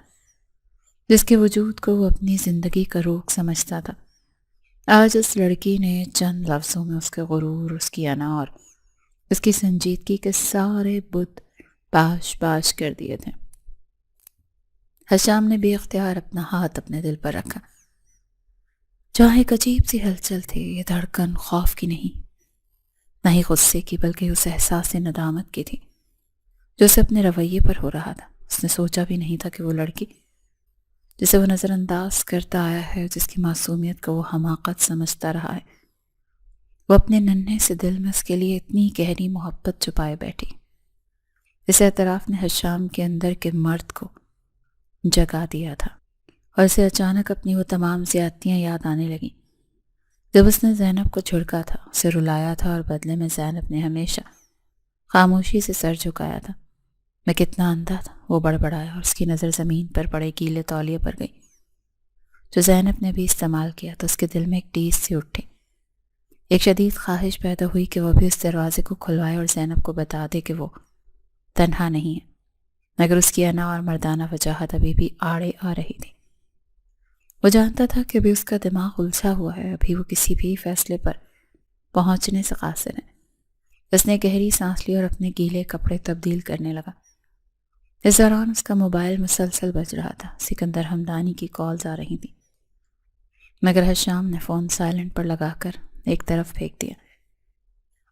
جس کے وجود کو وہ اپنی زندگی کا روگ سمجھتا تھا، آج اس لڑکی نے چند لفظوں میں اس کے غرور، اس کی انا اور اس کی سنجیدگی کے سارے بت پاش پاش کر دیے تھے۔ حشام نے بے اختیار اپنا ہاتھ اپنے دل پر رکھا۔ جہاں ایک عجیب سی ہلچل تھی، یہ دھڑکن خوف کی نہیں، نہ ہی غصے کی، بلکہ اس احساس ندامت کی تھی جو اسے اپنے رویے پر ہو رہا تھا۔ اس نے سوچا بھی نہیں تھا کہ وہ لڑکی جسے وہ نظر انداز کرتا آیا ہے، جس کی معصومیت کو وہ حماقت سمجھتا رہا ہے، وہ اپنے ننھے سے دل میں اس کے لیے اتنی گہری محبت چھپائے بیٹھی۔ اس اعتراف نے حشام کے اندر کے مرد کو جگا دیا تھا، اور اسے اچانک اپنی وہ تمام زیادتیاں یاد آنے لگیں جب اس نے زینب کو جھڑکا تھا، اسے رلایا تھا، اور بدلے میں زینب نے ہمیشہ خاموشی سے سر جھکایا تھا۔ میں کتنا اندھا تھا، وہ بڑبڑایا، اور اس کی نظر زمین پر پڑے گیلے تولیے پر گئی جو زینب نے بھی استعمال کیا، تو اس کے دل میں ایک ٹیس سی اٹھی۔ ایک شدید خواہش پیدا ہوئی کہ وہ بھی اس دروازے کو کھلوائے اور زینب کو بتا دے کہ وہ تنہا نہیں ہے، مگر اس کی انا اور مردانہ وجاہت ابھی بھی آڑے آ رہی تھی۔ وہ جانتا تھا کہ ابھی اس کا دماغ الجھا ہوا ہے، ابھی وہ کسی بھی فیصلے پر پہنچنے سے قاصر ہے۔ اس نے گہری سانس لی اور اپنے گیلے کپڑے تبدیل کرنے لگا۔ اس دوران اس کا موبائل مسلسل بج رہا تھا، سکندر حمدانی کی کالز آ رہی تھیں، مگر حشام نے فون سائلنٹ پر لگا کر ایک طرف پھینک دیا۔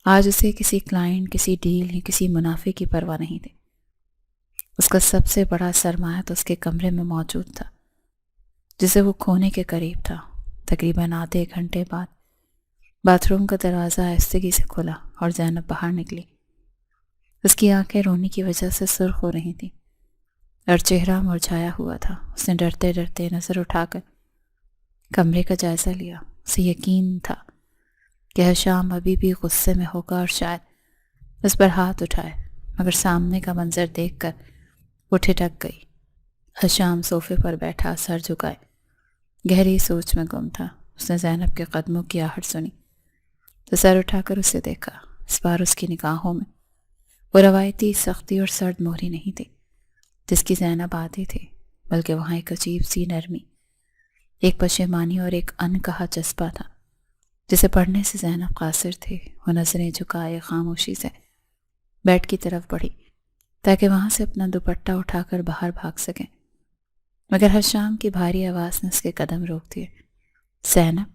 آج اسے کسی کلائنٹ، کسی ڈیل یا کسی منافع کی پرواہ نہیں تھی۔ اس کا سب سے بڑا سرمایہ تو اس کے کمرے میں موجود تھا، جسے وہ کھونے کے قریب تھا۔ تقریباً آدھے گھنٹے بعد باتھ روم کا دروازہ آہستگی سے کھلا اور زینب باہر نکلی۔ اس کی آنکھیں رونے کی وجہ سے سرخ ہو رہی تھیں اور چہرہ مرجھایا ہوا تھا۔ اس نے ڈرتے ڈرتے نظر اٹھا کر کمرے کا جائزہ لیا۔ اسے یقین تھا کہ حشام ابھی بھی غصے میں ہوگا اور شاید اس پر ہاتھ اٹھائے، مگر سامنے کا منظر دیکھ کر وہ ٹھٹک گئی۔ حشام صوفے پر بیٹھا، سر جھکائے، گہری سوچ میں گم تھا۔ اس نے زینب کے قدموں کی آہٹ سنی تو سر اٹھا کر اسے دیکھا۔ اس بار اس کی نگاہوں میں وہ روایتی سختی اور سرد مہری نہیں تھی جس کی زینب عادی تھی، بلکہ وہاں ایک عجیب سی نرمی، ایک پشیمانی اور ایک انکہا جذبہ تھا جسے پڑھنے سے زینب قاصر تھی۔ وہ نظریں جھکائے خاموشی سے بیڈ کی طرف بڑھی تاکہ وہاں سے اپنا دوپٹہ اٹھا کر باہر بھاگ سکیں، مگر حشام کی بھاری آواز نے اس کے قدم روک دیے۔ زینب!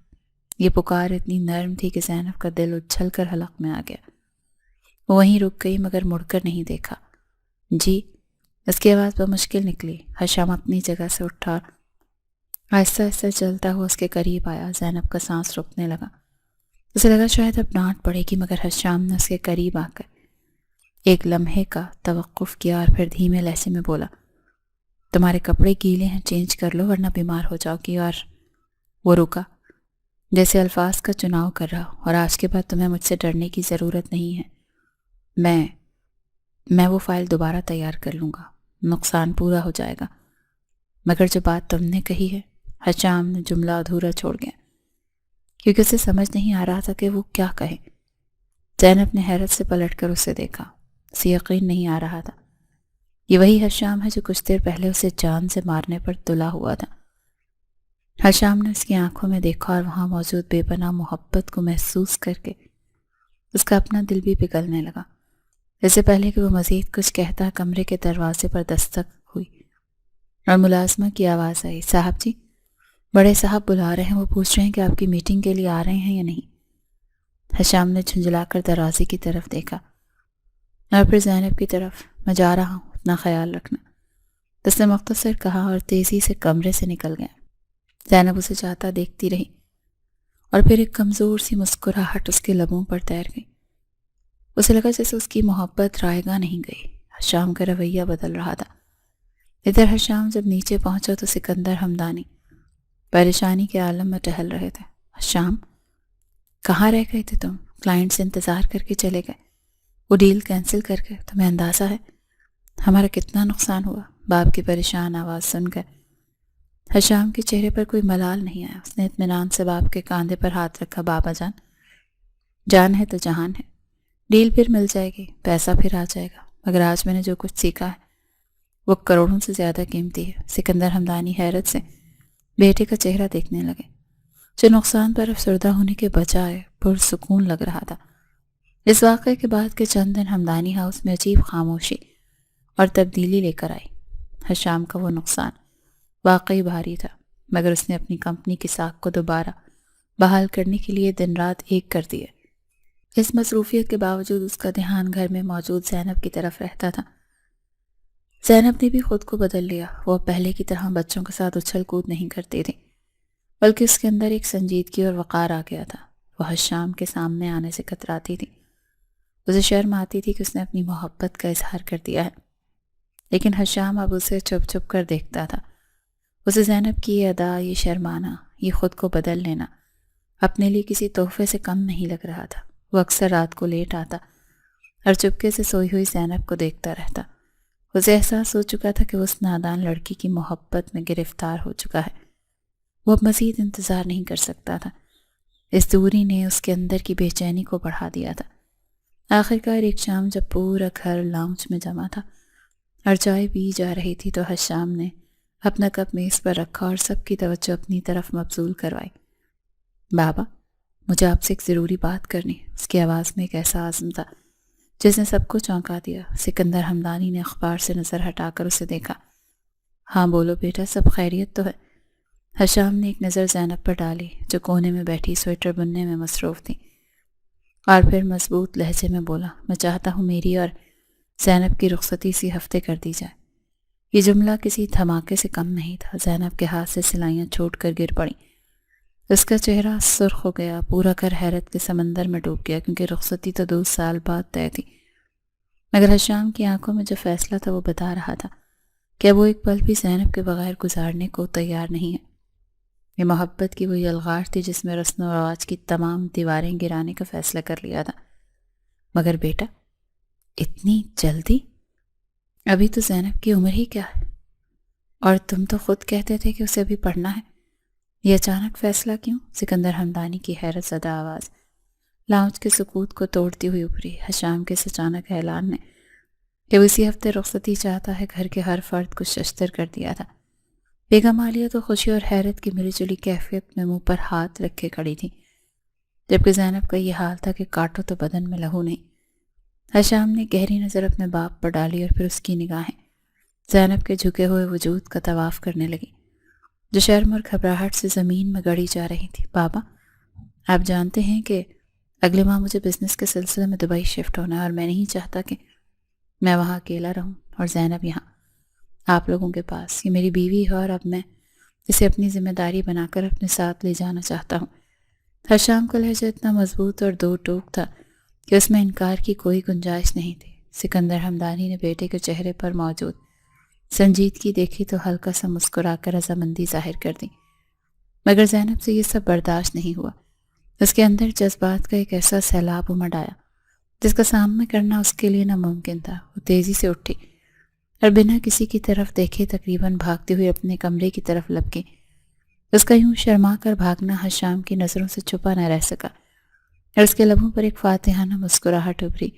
یہ پکار اتنی نرم تھی کہ زینب کا دل اچھل کر حلق میں آ گیا۔ وہ وہیں رک گئی مگر مڑ کر نہیں دیکھا۔ جی؟ اس کی آواز بمشکل نکلی۔ حشام اپنی جگہ سے اٹھا اور آہستہ آہستہ چلتا ہوا اس کے قریب آیا۔ زینب کا سانس رکنے لگا۔ اسے لگا شاید اب ڈانٹ پڑے گی، مگر حشام نے اس کے قریب آ کر ایک لمحے کا توقف کیا اور پھر دھیمے لہجے میں بولا، تمہارے کپڑے گیلے ہیں، چینج کر لو ورنہ بیمار ہو جاؤ گی۔ اور وہ رکا، جیسے الفاظ کا چناؤ کر رہا، اور آج کے بعد تمہیں مجھ سے ڈرنے کی ضرورت نہیں ہے۔ میں وہ فائل دوبارہ تیار کر لوں گا، نقصان پورا ہو جائے گا، مگر جو بات تم نے کہی ہے۔ حشام نے جملہ ادھورا چھوڑ گیا کیونکہ اسے سمجھ نہیں آ رہا تھا کہ وہ کیا کہے۔ زینب نے حیرت سے پلٹ کر اسے دیکھا۔ اسے یقین نہیں آ رہا تھا یہ وہی حشام ہے جو کچھ دیر پہلے اسے جان سے مارنے پر تلا ہوا تھا۔ حشام نے اس کی آنکھوں میں دیکھا اور وہاں موجود بے پناہ محبت کو محسوس کر کے اس کا اپنا دل بھی پگھلنے لگا۔ اس سے پہلے کہ وہ مزید کچھ کہتا، کمرے کے دروازے پر دستک ہوئی اور ملازمہ کی آواز آئی، صاحب جی، بڑے صاحب بلا رہے ہیں، وہ پوچھ رہے ہیں کہ آپ کی میٹنگ کے لیے آ رہے ہیں یا نہیں۔ حشام نے جھنجھلا کر دروازے کی طرف دیکھا اور پھر زینب کی طرف۔ میں جا رہا ہوں، اپنا خیال رکھنا، اس نے مختصر کہا اور تیزی سے کمرے سے نکل گیا۔ زینب اسے جاتا دیکھتی رہی اور پھر ایک کمزور سی مسکراہٹ اس کے لبوں پر تیر گئی۔ اسے لگا جیسے اس کی محبت رائے گاہ نہیں گئی۔ حشام کا رویہ بدل رہا تھا۔ ادھر حشام جب نیچے پہنچا تو سکندر حمدانی پریشانی کے عالم میں ٹہل رہے تھے۔ حشام، کہاں رہ گئے تھے تم؟ کلائنٹ سے انتظار کر کے چلے گئے، وہ ڈیل کینسل کر کے، تمہیں اندازہ ہے ہمارا کتنا نقصان ہوا؟ باپ کی پریشان آواز سن کر حشام کے چہرے پر کوئی ملال نہیں آیا۔ اس نے اطمینان سے باپ کے کاندھے پر ہاتھ رکھا۔ بابا جان، جان ہے تو جہان ہے، ڈیل پھر مل جائے گی، پیسہ پھر آ جائے گا، مگر آج میں نے جو کچھ سیکھا ہے وہ کروڑوں سے زیادہ قیمتی ہے۔ سکندر حمدانی حیرت سے بیٹے کا چہرہ دیکھنے لگے جو نقصان پر افسردہ ہونے کے بجائے پرسکون لگ رہا تھا۔ اس واقعے کے بعد کے چند دن حمدانی ہاؤس میں عجیب خاموشی اور تبدیلی لے کر آئی۔ حشام کا وہ نقصان واقعی بھاری تھا، مگر اس نے اپنی کمپنی کی ساکھ کو دوبارہ بحال کرنے کے لیے دن رات ایک کر دیے۔ اس مصروفیت کے باوجود اس کا دھیان گھر میں موجود زینب کی طرف رہتا تھا۔ زینب نے بھی خود کو بدل لیا۔ وہ پہلے کی طرح بچوں کے ساتھ اچھل کود نہیں کرتی تھی، بلکہ اس کے اندر ایک سنجیدگی اور وقار آ گیا تھا۔ وہ حشام کے سامنے آنے سے کتراتی تھی۔ اسے شرم آتی تھی کہ اس نے اپنی محبت کا اظہار کر دیا ہے، لیکن حشام اب اسے چھپ چھپ کر دیکھتا تھا۔ اسے زینب کی یہ ادا، یہ شرمانا، یہ خود کو بدل لینا اپنے لیے کسی تحفے سے کم نہیں لگ رہا تھا۔ وہ اکثر رات کو لیٹ آتا اور چپکے سے سوئی ہوئی زینب کو دیکھتا رہتا۔ اسے احساس ہو چکا تھا کہ وہ اس نادان لڑکی کی محبت میں گرفتار ہو چکا ہے۔ وہ اب مزید انتظار نہیں کر سکتا تھا۔ اس دوری نے اس کے اندر کی بے چینی کو بڑھا دیا تھا۔ آخرکار ایک شام جب پورا گھر لاؤنج میں جمع تھا اور چائے پی جا رہی تھی تو حشام نے اپنا کپ میز پر رکھا اور سب کی توجہ اپنی طرف مبذول کروائی۔ بابا، مجھے آپ سے ایک ضروری بات کرنی۔ اس کی آواز میں ایک ایسا عزم تھا جس نے سب کو چونکا دیا۔ سکندر ہمدانی نے اخبار سے نظر ہٹا کر اسے دیکھا۔ ہاں بولو بیٹا، سب خیریت تو ہے؟ حشام نے ایک نظر زینب پر ڈالی جو کونے میں بیٹھی سویٹر بننے میں مصروف تھی، اور پھر مضبوط لہجے میں بولا، میں چاہتا ہوں میری اور زینب کی رخصتی اسی ہفتے کر دی جائے۔ یہ جملہ کسی دھماکے سے کم نہیں تھا۔ زینب کے ہاتھ سے سلائیاں چھوٹ کر گر پڑیں۔ اس کا چہرہ سرخ ہو گیا، پورا گھر حیرت کے سمندر میں ڈوب گیا، کیونکہ رخصتی تو 2 سال بعد طے تھی۔ مگر حشام کی آنکھوں میں جو فیصلہ تھا وہ بتا رہا تھا کہ اب وہ ایک پل بھی زینب کے بغیر گزارنے کو تیار نہیں ہے۔ یہ محبت کی وہی الغار تھی جس میں رسم و رواج کی تمام دیواریں گرانے کا فیصلہ کر لیا تھا۔ مگر بیٹا، اتنی جلدی؟ ابھی تو زینب کی عمر ہی کیا ہے، اور تم تو خود کہتے تھے کہ اسے ابھی پڑھنا ہے۔ یہ اچانک فیصلہ کیوں؟ سکندر ہمدانی کی حیرت زدہ آواز لاؤنج کے سکوت کو توڑتی ہوئی ابھری۔ حشام کے اس اچانک اعلان نے کہ وہ اسی ہفتے رخصتی چاہتا ہے گھر کے ہر فرد کو ششدر کر دیا تھا۔ بیگم عالیہ تو خوشی اور حیرت کی ملی جلی کیفیت میں منہ پر ہاتھ رکھے کھڑی تھی، جبکہ زینب کا یہ حال تھا کہ کاٹو تو بدن میں لہو نہیں۔ حشام نے گہری نظر اپنے باپ پر ڈالی اور پھر اس کی نگاہیں زینب کے جھکے ہوئے وجود کا طواف کرنے لگی، جو شرم اور گھبراہٹ سے زمین میں گڑی جا رہی تھی۔ بابا، آپ جانتے ہیں کہ اگلے ماہ مجھے بزنس کے سلسلے میں دبئی شفٹ ہونا ہے، اور میں نہیں چاہتا کہ میں وہاں اکیلا رہوں اور زینب یہاں آپ لوگوں کے پاس۔ یہ میری بیوی ہے اور اب میں اسے اپنی ذمہ داری بنا کر اپنے ساتھ لے جانا چاہتا ہوں۔ حشام کا لہجہ اتنا مضبوط اور دو ٹوک تھا کہ اس میں انکار کی کوئی گنجائش نہیں تھی۔ سکندر ہمدانی نے بیٹے کے چہرے پر موجود سنجیدگی دیکھی تو ہلکا سا مسکرا کر رضامندی ظاہر کر دی، مگر زینب سے یہ سب برداشت نہیں ہوا۔ اس کے اندر جذبات کا ایک ایسا سیلاب امڈ آیا جس کا سامنا کرنا اس کے لیے ناممکن تھا۔ وہ تیزی سے اٹھی اور بنا کسی کی طرف دیکھے تقریباً بھاگتے ہوئے اپنے کمرے کی طرف لپکی۔ اس کا یوں شرما کر بھاگنا حشام کی نظروں سے چھپا نہ رہ سکا، اور اس کے لبوں پر ایک فاتحانہ مسکراہٹ ابھری۔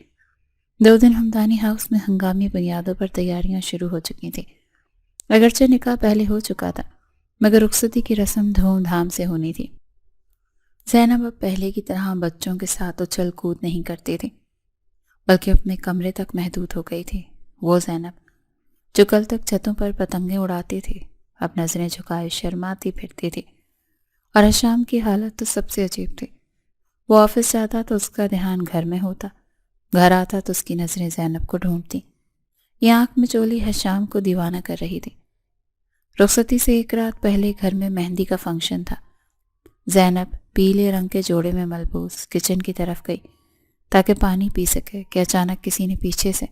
2 دن ہمدانی ہاؤس میں ہنگامی بنیادوں پر تیاریاں شروع ہو چکی تھیں۔ اگرچہ نکاح پہلے ہو چکا تھا، مگر رخصتی کی رسم دھوم دھام سے ہونی تھی۔ زینب اب پہلے کی طرح بچوں کے ساتھ اچھل کود نہیں کرتی تھی، بلکہ اپنے کمرے تک محدود ہو گئی تھی۔ وہ زینب جو کل تک چھتوں پر پتنگیں اڑاتی تھی، اب نظریں جھکائے شرماتی پھرتی تھی۔ اور حشام کی حالت تو سب سے عجیب تھی۔ وہ آفس جاتا تو اس کا دھیان گھر میں ہوتا، گھر آتا تو اس کی نظریں زینب کو ڈھونڈتی۔ یہ آنکھ میں چولی حشام کو دیوانہ کر رہی تھی۔ رخصتی سے ایک رات پہلے گھر میں مہندی کا فنکشن تھا۔ زینب پیلے رنگ کے جوڑے میں ملبوس کچن کی طرف گئی تاکہ پانی پی سکے کہ اچانک کسی نے پیچھے سے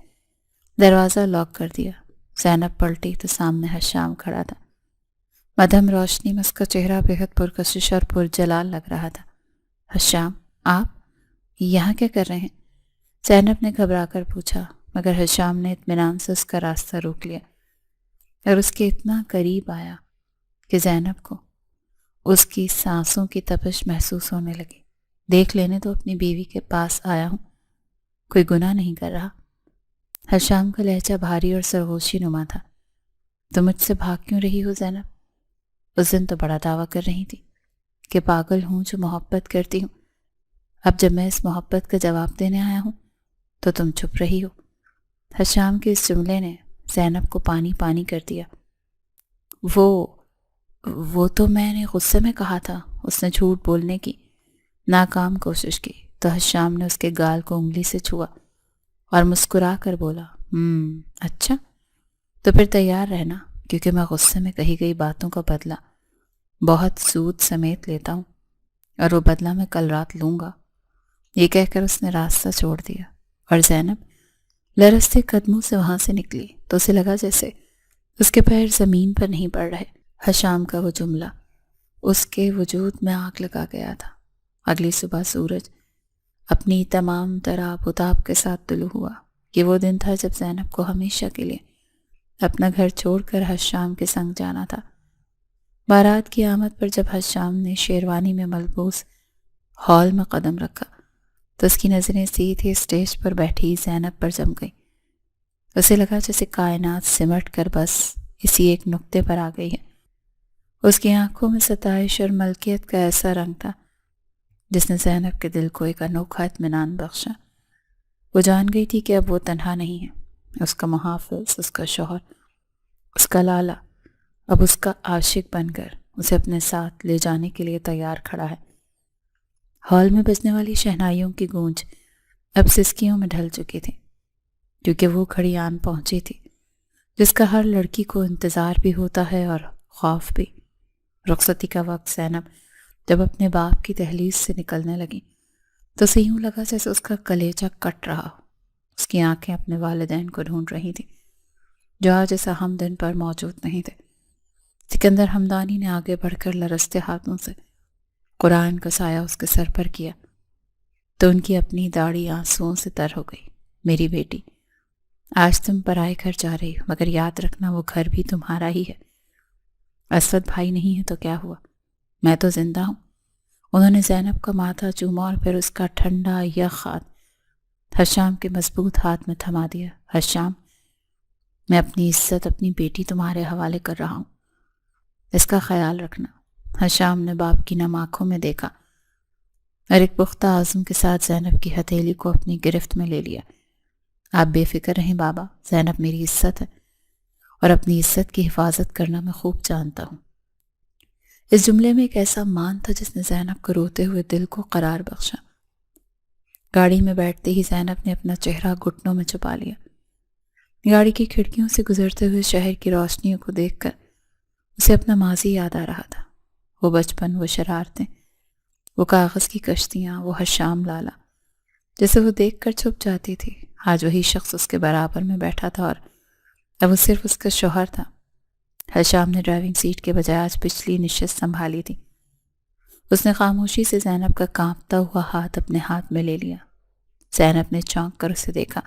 دروازہ لاک کر دیا۔ زینب پلٹی تو سامنے حشام کھڑا تھا۔ مدھم روشنی میں اس کا چہرہ بے حد پرکشش اور پرجلال لگ رہا تھا۔ حشام، آپ یہاں کیا کر رہے ہیں؟ زینب نے گھبرا کر پوچھا، مگر حشام نے اطمینان سے اس کا راستہ روک لیا اور اس کے اتنا قریب آیا کہ زینب کو اس کی سانسوں کی تپش محسوس ہونے لگی۔ دیکھ لینے تو اپنی بیوی کے پاس آیا ہوں، کوئی گناہ نہیں کر رہا۔ حشام کا لہجہ بھاری اور سرگوشی نما تھا۔ تم مجھ سے بھاگ کیوں رہی ہو زینب؟ اس دن تو بڑا دعویٰ کر رہی تھی کہ پاگل ہوں جو محبت کرتی ہوں۔ اب جب میں اس محبت کا جواب دینے آیا ہوں تو تم چھپ رہی ہو۔ حشام کے اس جملے نے زینب کو پانی پانی کر دیا۔ وہ تو میں نے غصے میں کہا تھا۔ اس نے جھوٹ بولنے کی ناکام کوشش کی تو حشام نے اس کے گال کو انگلی سے چھوا اور مسکرا کر بولا، اچھا تو پھر تیار رہنا، کیونکہ میں غصے میں کہی گئی باتوں کا بدلہ بہت سود سمیت لیتا ہوں، اور وہ بدلہ میں کل رات لوں گا۔ یہ کہہ کر اس نے راستہ چھوڑ دیا اور زینب لرزتے قدموں سے وہاں سے نکلی تو اسے لگا جیسے اس کے پیر زمین پر نہیں پڑ رہے۔ حشام کا وہ جملہ اس کے وجود میں آگ لگا گیا تھا۔ اگلی صبح سورج اپنی تمام تر آب و تاب کے ساتھ طلوع ہوا۔ یہ وہ دن تھا جب زینب کو ہمیشہ کے لیے اپنا گھر چھوڑ کر حشام کے سنگ جانا تھا۔ بارات کی آمد پر جب حشام نے شیروانی میں ملبوس ہال میں قدم رکھا تو اس کی نظریں سیدھے اسٹیج پر بیٹھی زینب پر جم گئی۔ اسے لگا جیسے کائنات سمٹ کر بس اسی ایک نقطے پر آ گئی ہے۔ اس کی آنکھوں میں ستائش اور ملکیت کا ایسا رنگ تھا جس نے زینب کے دل کو ایک انوکھا اطمینان بخشا۔ وہ جان گئی تھی کہ اب وہ تنہا نہیں ہے۔ اس کا محافظ، اس کا شوہر، اس کا لالا اب اس کا عاشق بن کر اسے اپنے ساتھ لے جانے کے لیے تیار کھڑا ہے۔ ہال میں بجنے والی شہنائیوں کی گونج اب سسکیوں میں ڈھل چکی تھی، کیونکہ وہ گھڑی آن پہنچی تھی جس کا ہر لڑکی کو انتظار بھی ہوتا ہے اور خوف بھی۔ رخصتی کا وقت زینب جب اپنے باپ کی دہلیز سے نکلنے لگی تو اسے یوں لگا جیسے اس کا کلیجہ کٹ رہا ہو۔ اس کی آنکھیں اپنے والدین کو ڈھونڈ رہی تھیں جو آج اس اہم دن پر موجود نہیں تھے۔ سکندر ہمدانی نے آگے بڑھ کر لرزتے ہاتھوں سے قرآن کا سایہ اس کے سر پر کیا تو ان کی اپنی داڑھی آنسوؤں سے تر ہو گئی۔ میری بیٹی، آج تم پرائے گھر جا رہی ہو، مگر یاد رکھنا وہ گھر بھی تمہارا ہی ہے۔ اسود بھائی نہیں ہے تو کیا ہوا، میں تو زندہ ہوں۔ انہوں نے زینب کا ماتھا چوما اور پھر اس کا ٹھنڈا یخ ہاتھ حشام کے مضبوط ہاتھ میں تھما دیا۔ حشام، میں اپنی عزت، اپنی بیٹی تمہارے حوالے کر رہا ہوں، اس کا خیال رکھنا۔ حشام نے باپ کی نم آنکھوں میں دیکھا اور ایک پختہ عزم کے ساتھ زینب کی ہتھیلی کو اپنی گرفت میں لے لیا۔ آپ بے فکر رہیں بابا، زینب میری عزت ہے اور اپنی عزت کی حفاظت کرنا میں خوب جانتا ہوں۔ اس جملے میں ایک ایسا مان تھا جس نے زینب کو روتے ہوئے دل کو قرار بخشا۔ گاڑی میں بیٹھتے ہی زینب نے اپنا چہرہ گھٹنوں میں چھپا لیا۔ گاڑی کی کھڑکیوں سے گزرتے ہوئے شہر کی روشنیوں کو دیکھ کر اسے اپنا ماضی یاد آ رہا تھا۔ وہ بچپن، وہ شرارتیں، وہ کاغذ کی کشتیاں، وہ حشام لالا جسے وہ دیکھ کر چھپ جاتی تھی۔ آج وہی شخص اس کے برابر میں بیٹھا تھا اور اب وہ صرف اس کا شوہر تھا۔ حشام نے ڈرائیونگ سیٹ کے بجائے آج پچھلی نشست سنبھالی تھی۔ اس نے خاموشی سے زینب کا کانپتا ہوا ہاتھ اپنے ہاتھ میں لے لیا۔ زینب نے چونک کر اسے دیکھا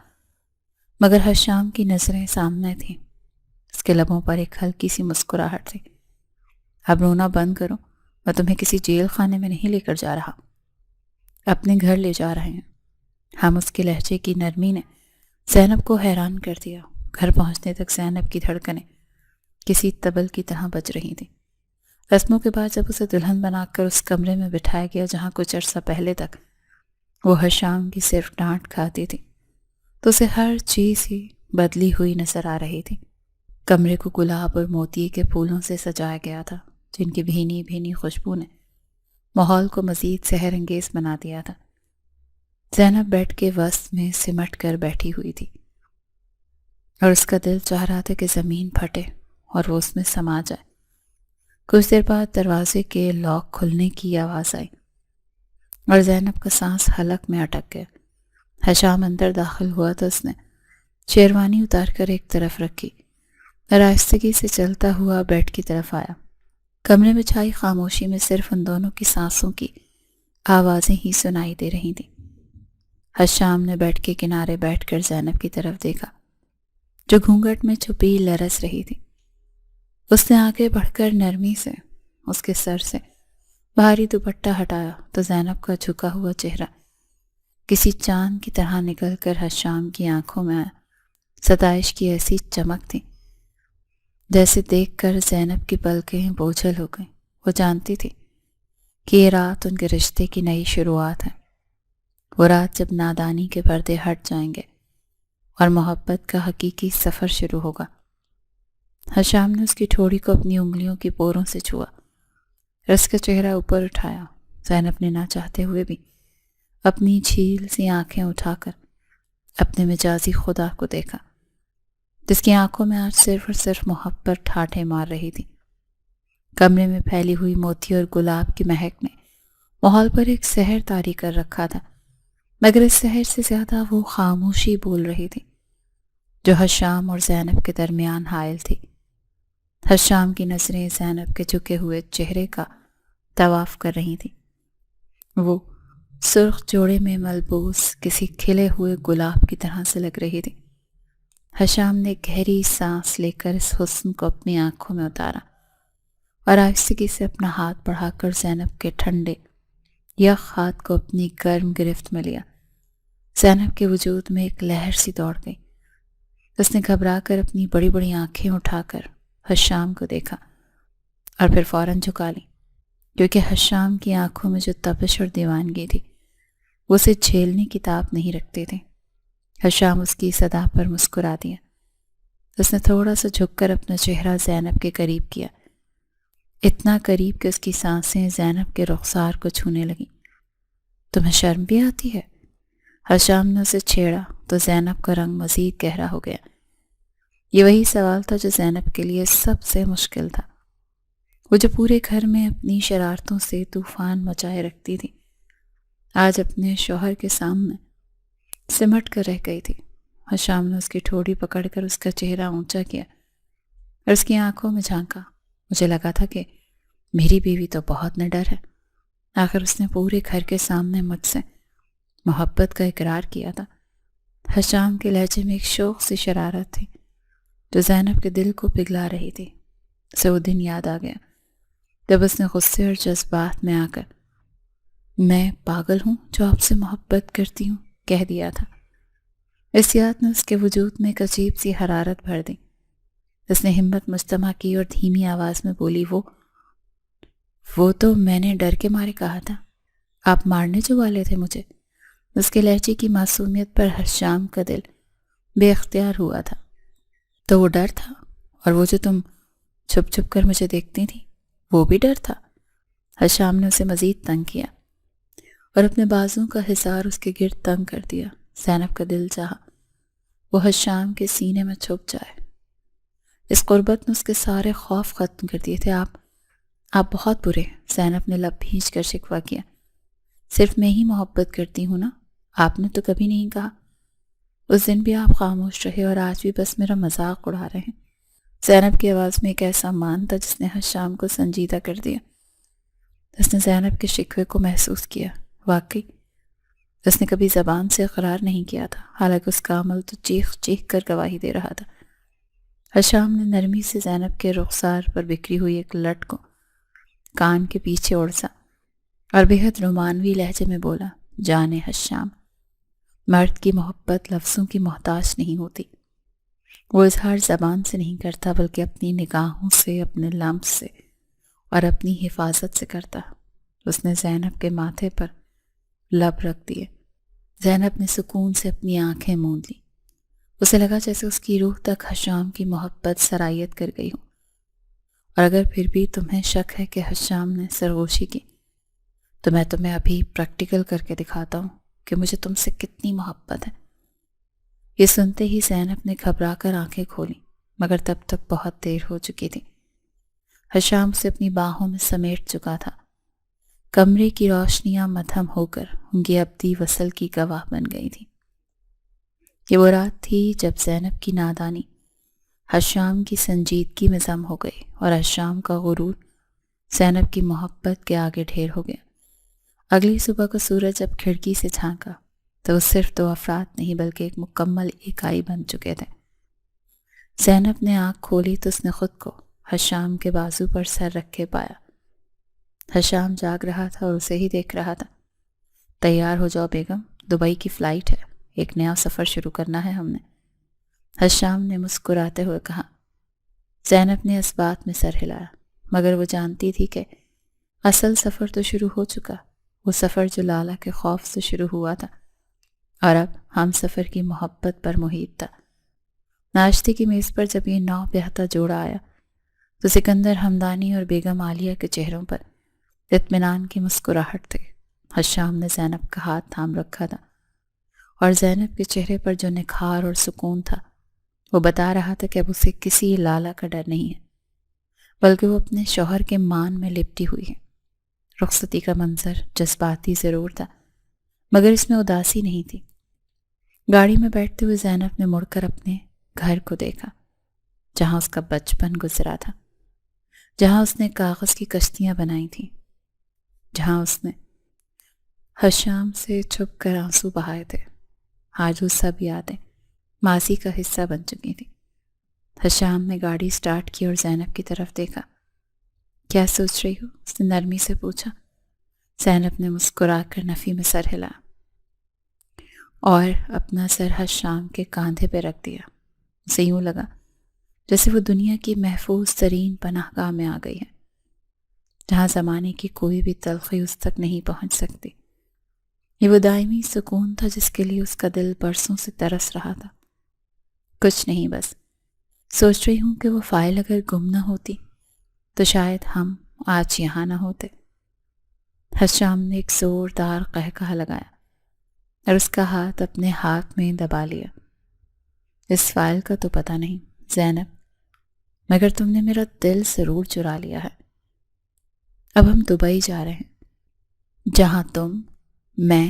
مگر حشام کی نظریں سامنے تھیں۔ اس کے لبوں پر ایک ہلکی سی مسکراہٹ تھی۔ اب رونا بند کرو، میں تمہیں کسی جیل خانے میں نہیں لے کر جا رہا، اپنے گھر لے جا رہے ہیں ہم۔ اس کے لہجے کی نرمی نے زینب کو حیران کر دیا۔ گھر پہنچنے تک زینب کی دھڑکنیں کسی طبل کی طرح بج رہی تھیں۔ رسموں کے بعد جب اسے دلہن بنا کر اس کمرے میں بٹھایا گیا جہاں کچھ عرصہ پہلے تک وہ حشام کی صرف ڈانٹ کھاتی تھی تو اسے ہر چیز ہی بدلی ہوئی نظر آ رہی تھی۔ کمرے کو گلاب اور موتی کے پھولوں سے سجایا گیا تھا جن کی بھینی بھینی خوشبو نے ماحول کو مزید سحر انگیز بنا دیا تھا۔ زینب بیڈ کے وسط میں سمٹ کر بیٹھی ہوئی تھی اور اس کا دل چاہ رہا تھا کہ زمین پھٹے اور وہ اس میں سما جائے۔ کچھ دیر بعد دروازے کے لاک کھلنے کی آواز آئی اور زینب کا سانس حلق میں اٹک گیا۔ حشام اندر داخل ہوا تو اس نے شیروانی اتار کر ایک طرف رکھی اور آہستگی سے چلتا ہوا بیڈ کی طرف آیا۔ کمرے میں چھائی خاموشی میں صرف ان دونوں کی سانسوں کی آوازیں ہی سنائی دے رہی تھیں۔ حشام نے بیڈ کے کنارے بیٹھ کر زینب کی طرف دیکھا جو گھونگھٹ میں چھپی لرز رہی تھی۔ اس نے آگے بڑھ کر نرمی سے اس کے سر سے بھاری دوپٹہ ہٹایا تو زینب کا جھکا ہوا چہرہ کسی چاند کی طرح نکل کر حشام کی آنکھوں میں آیا۔ ستائش کی ایسی چمک تھی جیسے دیکھ کر زینب کی پلکیں بوجھل ہو گئیں۔ وہ جانتی تھی کہ یہ رات ان کے رشتے کی نئی شروعات ہے، وہ رات جب نادانی کے پردے ہٹ جائیں گے اور محبت کا حقیقی سفر شروع ہوگا۔ حشام نے اس کی ٹھوڑی کو اپنی انگلیوں کی پوروں سے چھوا اور اس کا چہرہ اوپر اٹھایا۔ زینب نے نہ چاہتے ہوئے بھی اپنی جھیل سی آنکھیں اٹھا کر اپنے مجازی خدا کو دیکھا جس کی آنکھوں میں آج صرف اور صرف محبت ٹھاٹھیں مار رہی تھی۔ کمرے میں پھیلی ہوئی موتی اور گلاب کی مہک نے ماحول پر ایک سحر طاری کر رکھا تھا، مگر اس سحر سے زیادہ وہ خاموشی بول رہی تھی جو حشام اور زینب کے درمیان حائل تھی۔ حشام کی نظریں زینب کے جھکے ہوئے چہرے کا طواف کر رہی تھیں۔ وہ سرخ جوڑے میں ملبوس کسی کھلے ہوئے گلاب کی طرح سے لگ رہی تھی۔ حشام نے گہری سانس لے کر اس حسن کو اپنی آنکھوں میں اتارا اور آہستگی سے اپنا ہاتھ بڑھا کر زینب کے ٹھنڈے یخ ہاتھ کو اپنی گرم گرفت میں لیا۔ زینب کے وجود میں ایک لہر سی دوڑ گئی۔ اس نے گھبرا کر اپنی بڑی بڑی آنکھیں اٹھا کر حشام کو دیکھا اور پھر فوراً جھکا لی، کیونکہ حشام کی آنکھوں میں جو تپش اور دیوانگی تھی وہ اسے جھیلنے کی طاقت نہیں رکھتے تھے۔ حشام اس کی صدا پر مسکرا دیا۔ اس نے تھوڑا سا جھک کر اپنا چہرہ زینب کے قریب کیا، اتنا قریب کہ اس کی سانسیں زینب کے رخسار کو چھونے لگیں۔ تمہیں شرم بھی آتی ہے؟ حشام نے اسے چھیڑا تو زینب کا رنگ مزید گہرا ہو گیا۔ یہ وہی سوال تھا جو زینب کے لیے سب سے مشکل تھا، وہ جو پورے گھر میں اپنی شرارتوں سے طوفان مچائے رکھتی تھی، آج اپنے شوہر کے سامنے سمٹ کر رہ گئی تھی۔ حشام نے اس کی ٹھوڑی پکڑ کر اس کا چہرہ اونچا کیا اور اس کی آنکھوں میں جھانکا۔ مجھے لگا تھا کہ میری بیوی تو بہت نڈر ہے، آخر اس نے پورے گھر کے سامنے مجھ سے محبت کا اقرار کیا تھا۔ حشام کے لہجے میں ایک شوق سی شرارت تھی جو زینب کے دل کو پگھلا رہی تھی۔ اسے وہ دن یاد آ گیا جب اس نے غصے اور جذبات میں آ کر میں پاگل ہوں جو آپ سے محبت کرتی ہوں کہہ دیا تھا۔ اس یاد نے اس کے وجود میں ایک عجیب سی حرارت بھر دی۔ اس نے ہمت مجتمع کی اور دھیمی آواز میں بولی، وہ تو میں نے ڈر کے مارے کہا تھا، آپ مارنے جو والے تھے مجھے۔ اس کے لہجے کی معصومیت پر حشام کا دل بے اختیار ہوا تھا۔ تو وہ ڈر تھا، اور وہ جو تم چھپ چھپ کر مجھے دیکھتی تھی وہ بھی ڈر تھا؟ حشام نے اسے مزید تنگ کیا اور اپنے بازوں کا حصار اس کے گرد تنگ کر دیا۔ زینب کا دل چاہا وہ حشام کے سینے میں چھپ جائے۔ اس قربت نے اس کے سارے خوف ختم کر دیے تھے۔ آپ بہت برے، زینب نے لب بھینچ کر شکوہ کیا۔ صرف میں ہی محبت کرتی ہوں نا، آپ نے تو کبھی نہیں کہا۔ اس دن بھی آپ خاموش رہے اور آج بھی بس میرا مذاق اڑا رہے ہیں۔ زینب کی آواز میں ایک ایسا مان تھا جس نے حشام کو سنجیدہ کر دیا۔ اس نے زینب کے شکوے کو محسوس کیا۔ واقعی اس نے کبھی زبان سے اقرار نہیں کیا تھا، حالانکہ اس کا عمل تو چیخ چیخ کر گواہی دے رہا تھا۔ حشام نے نرمی سے زینب کے رخسار پر بکھری ہوئی ایک لٹ کو کان کے پیچھے اڑسا اور بے حد رومانوی لہجے میں بولا، جانے حشام، مرد کی محبت لفظوں کی محتاج نہیں ہوتی، وہ اظہار زبان سے نہیں کرتا بلکہ اپنی نگاہوں سے، اپنے لمس سے اور اپنی حفاظت سے کرتا۔ اس نے زینب کے ماتھے پر لب رکھ دیے۔ زینب نے سکون سے اپنی آنکھیں موند لی۔ اسے لگا جیسے اس کی روح تک حشام کی محبت سرایت کر گئی ہو۔ اور اگر پھر بھی تمہیں شک ہے کہ حشام نے سرگوشی کی، تو میں تمہیں ابھی پریکٹیکل کر کے دکھاتا ہوں کہ مجھے تم سے کتنی محبت ہے۔ یہ سنتے ہی زینب نے گھبرا کر آنکھیں کھولیں، مگر تب تک بہت دیر ہو چکی تھی۔ حشام اسے اپنی باہوں میں سمیٹ چکا تھا۔ کمرے کی روشنیاں مدھم ہو کر ان کی ابدی وصل کی گواہ بن گئی تھی۔ یہ وہ رات تھی جب زینب کی نادانی حشام کی سنجیدگی میں ضم ہو گئی اور حشام کا غرور زینب کی محبت کے آگے ڈھیر ہو گیا۔ اگلی صبح کو سورج جب کھڑکی سے جھانکا تو وہ صرف دو افراد نہیں بلکہ ایک مکمل اکائی بن چکے تھے۔ زینب نے آنکھ کھولی تو اس نے خود کو حشام کے بازو پر سر رکھے پایا۔ حشام جاگ رہا تھا اور اسے ہی دیکھ رہا تھا۔ تیار ہو جاؤ بیگم، دبئی کی فلائٹ ہے، ایک نیا سفر شروع کرنا ہے ہم نے، حشام نے مسکراتے ہوئے کہا۔ زینب نے اس بات میں سر ہلایا، مگر وہ جانتی تھی کہ اصل سفر تو شروع ہو چکا، وہ سفر جو لالا کے خوف سے شروع ہوا تھا اور اب ہم سفر کی محبت پر محیط تھا۔ ناشتے کی میز پر جب یہ نو بیہتا جوڑا آیا تو سکندر ہمدانی اور بیگم عالیہ کے چہروں پر اطمینان کی مسکراہٹ تھی۔ حشام نے زینب کا ہاتھ تھام رکھا تھا اور زینب کے چہرے پر جو نکھار اور سکون تھا وہ بتا رہا تھا کہ اب اسے کسی لالا کا ڈر نہیں ہے، بلکہ وہ اپنے شوہر کے مان میں لپٹی ہوئی ہے۔ رخصتی کا منظر جذباتی ضرور تھا مگر اس میں اداسی نہیں تھی۔ گاڑی میں بیٹھتے ہوئے زینب نے مڑ کر اپنے گھر کو دیکھا جہاں اس کا بچپن گزرا تھا، جہاں اس نے کاغذ کی کشتیاں بنائی تھیں، جہاں اس نے حشام سے چھپ کر آنسو بہائے تھے۔ آج وہ سب یادیں ماضی کا حصہ بن چکی تھیں۔ حشام نے گاڑی سٹارٹ کی اور زینب کی طرف دیکھا۔ کیا سوچ رہی ہو؟ اس نے نرمی سے پوچھا۔ زینب نے مسکرا کر نفی میں سر ہلایا اور اپنا سر حشام کے کاندھے پہ رکھ دیا۔ اسے یوں لگا جیسے وہ دنیا کی محفوظ ترین پناہ گاہ میں آ گئی ہے، جہاں زمانے کی کوئی بھی تلخی اس تک نہیں پہنچ سکتی۔ یہ وہ دائمی سکون تھا جس کے لیے اس کا دل برسوں سے ترس رہا تھا۔ کچھ نہیں، بس سوچ رہی ہوں کہ وہ فائل اگر گم نہ ہوتی تو شاید ہم آج یہاں نہ ہوتے۔ حشام نے ایک زوردار قہقہہ لگایا اور اس کا ہاتھ اپنے ہاتھ میں دبا لیا۔ اس فائل کا تو پتہ نہیں زینب، مگر تم نے میرا دل ضرور چرا لیا ہے۔ اب ہم دبئی جا رہے ہیں، جہاں تم، میں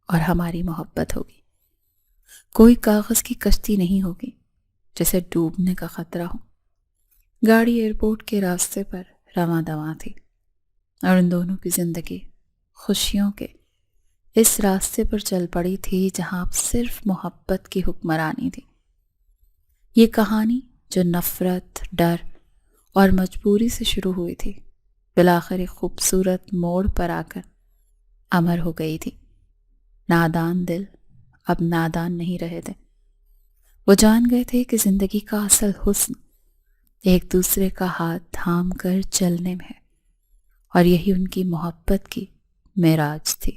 اور ہماری محبت ہوگی۔ کوئی کاغذ کی کشتی نہیں ہوگی جسے ڈوبنے کا خطرہ ہو۔ گاڑی ایئرپورٹ کے راستے پر رواں دواں تھی اور ان دونوں کی زندگی خوشیوں کے اس راستے پر چل پڑی تھی جہاں اب صرف محبت کی حکمرانی تھی۔ یہ کہانی جو نفرت، ڈر اور مجبوری سے شروع ہوئی تھی، بالآخر ایک خوبصورت موڑ پر آ کر امر ہو گئی تھی۔ نادان دل اب نادان نہیں رہے تھے۔ وہ جان گئے تھے کہ زندگی کا اصل حسن ایک دوسرے کا ہاتھ تھام کر چلنے میں ہے، اور یہی ان کی محبت کی معراج تھی۔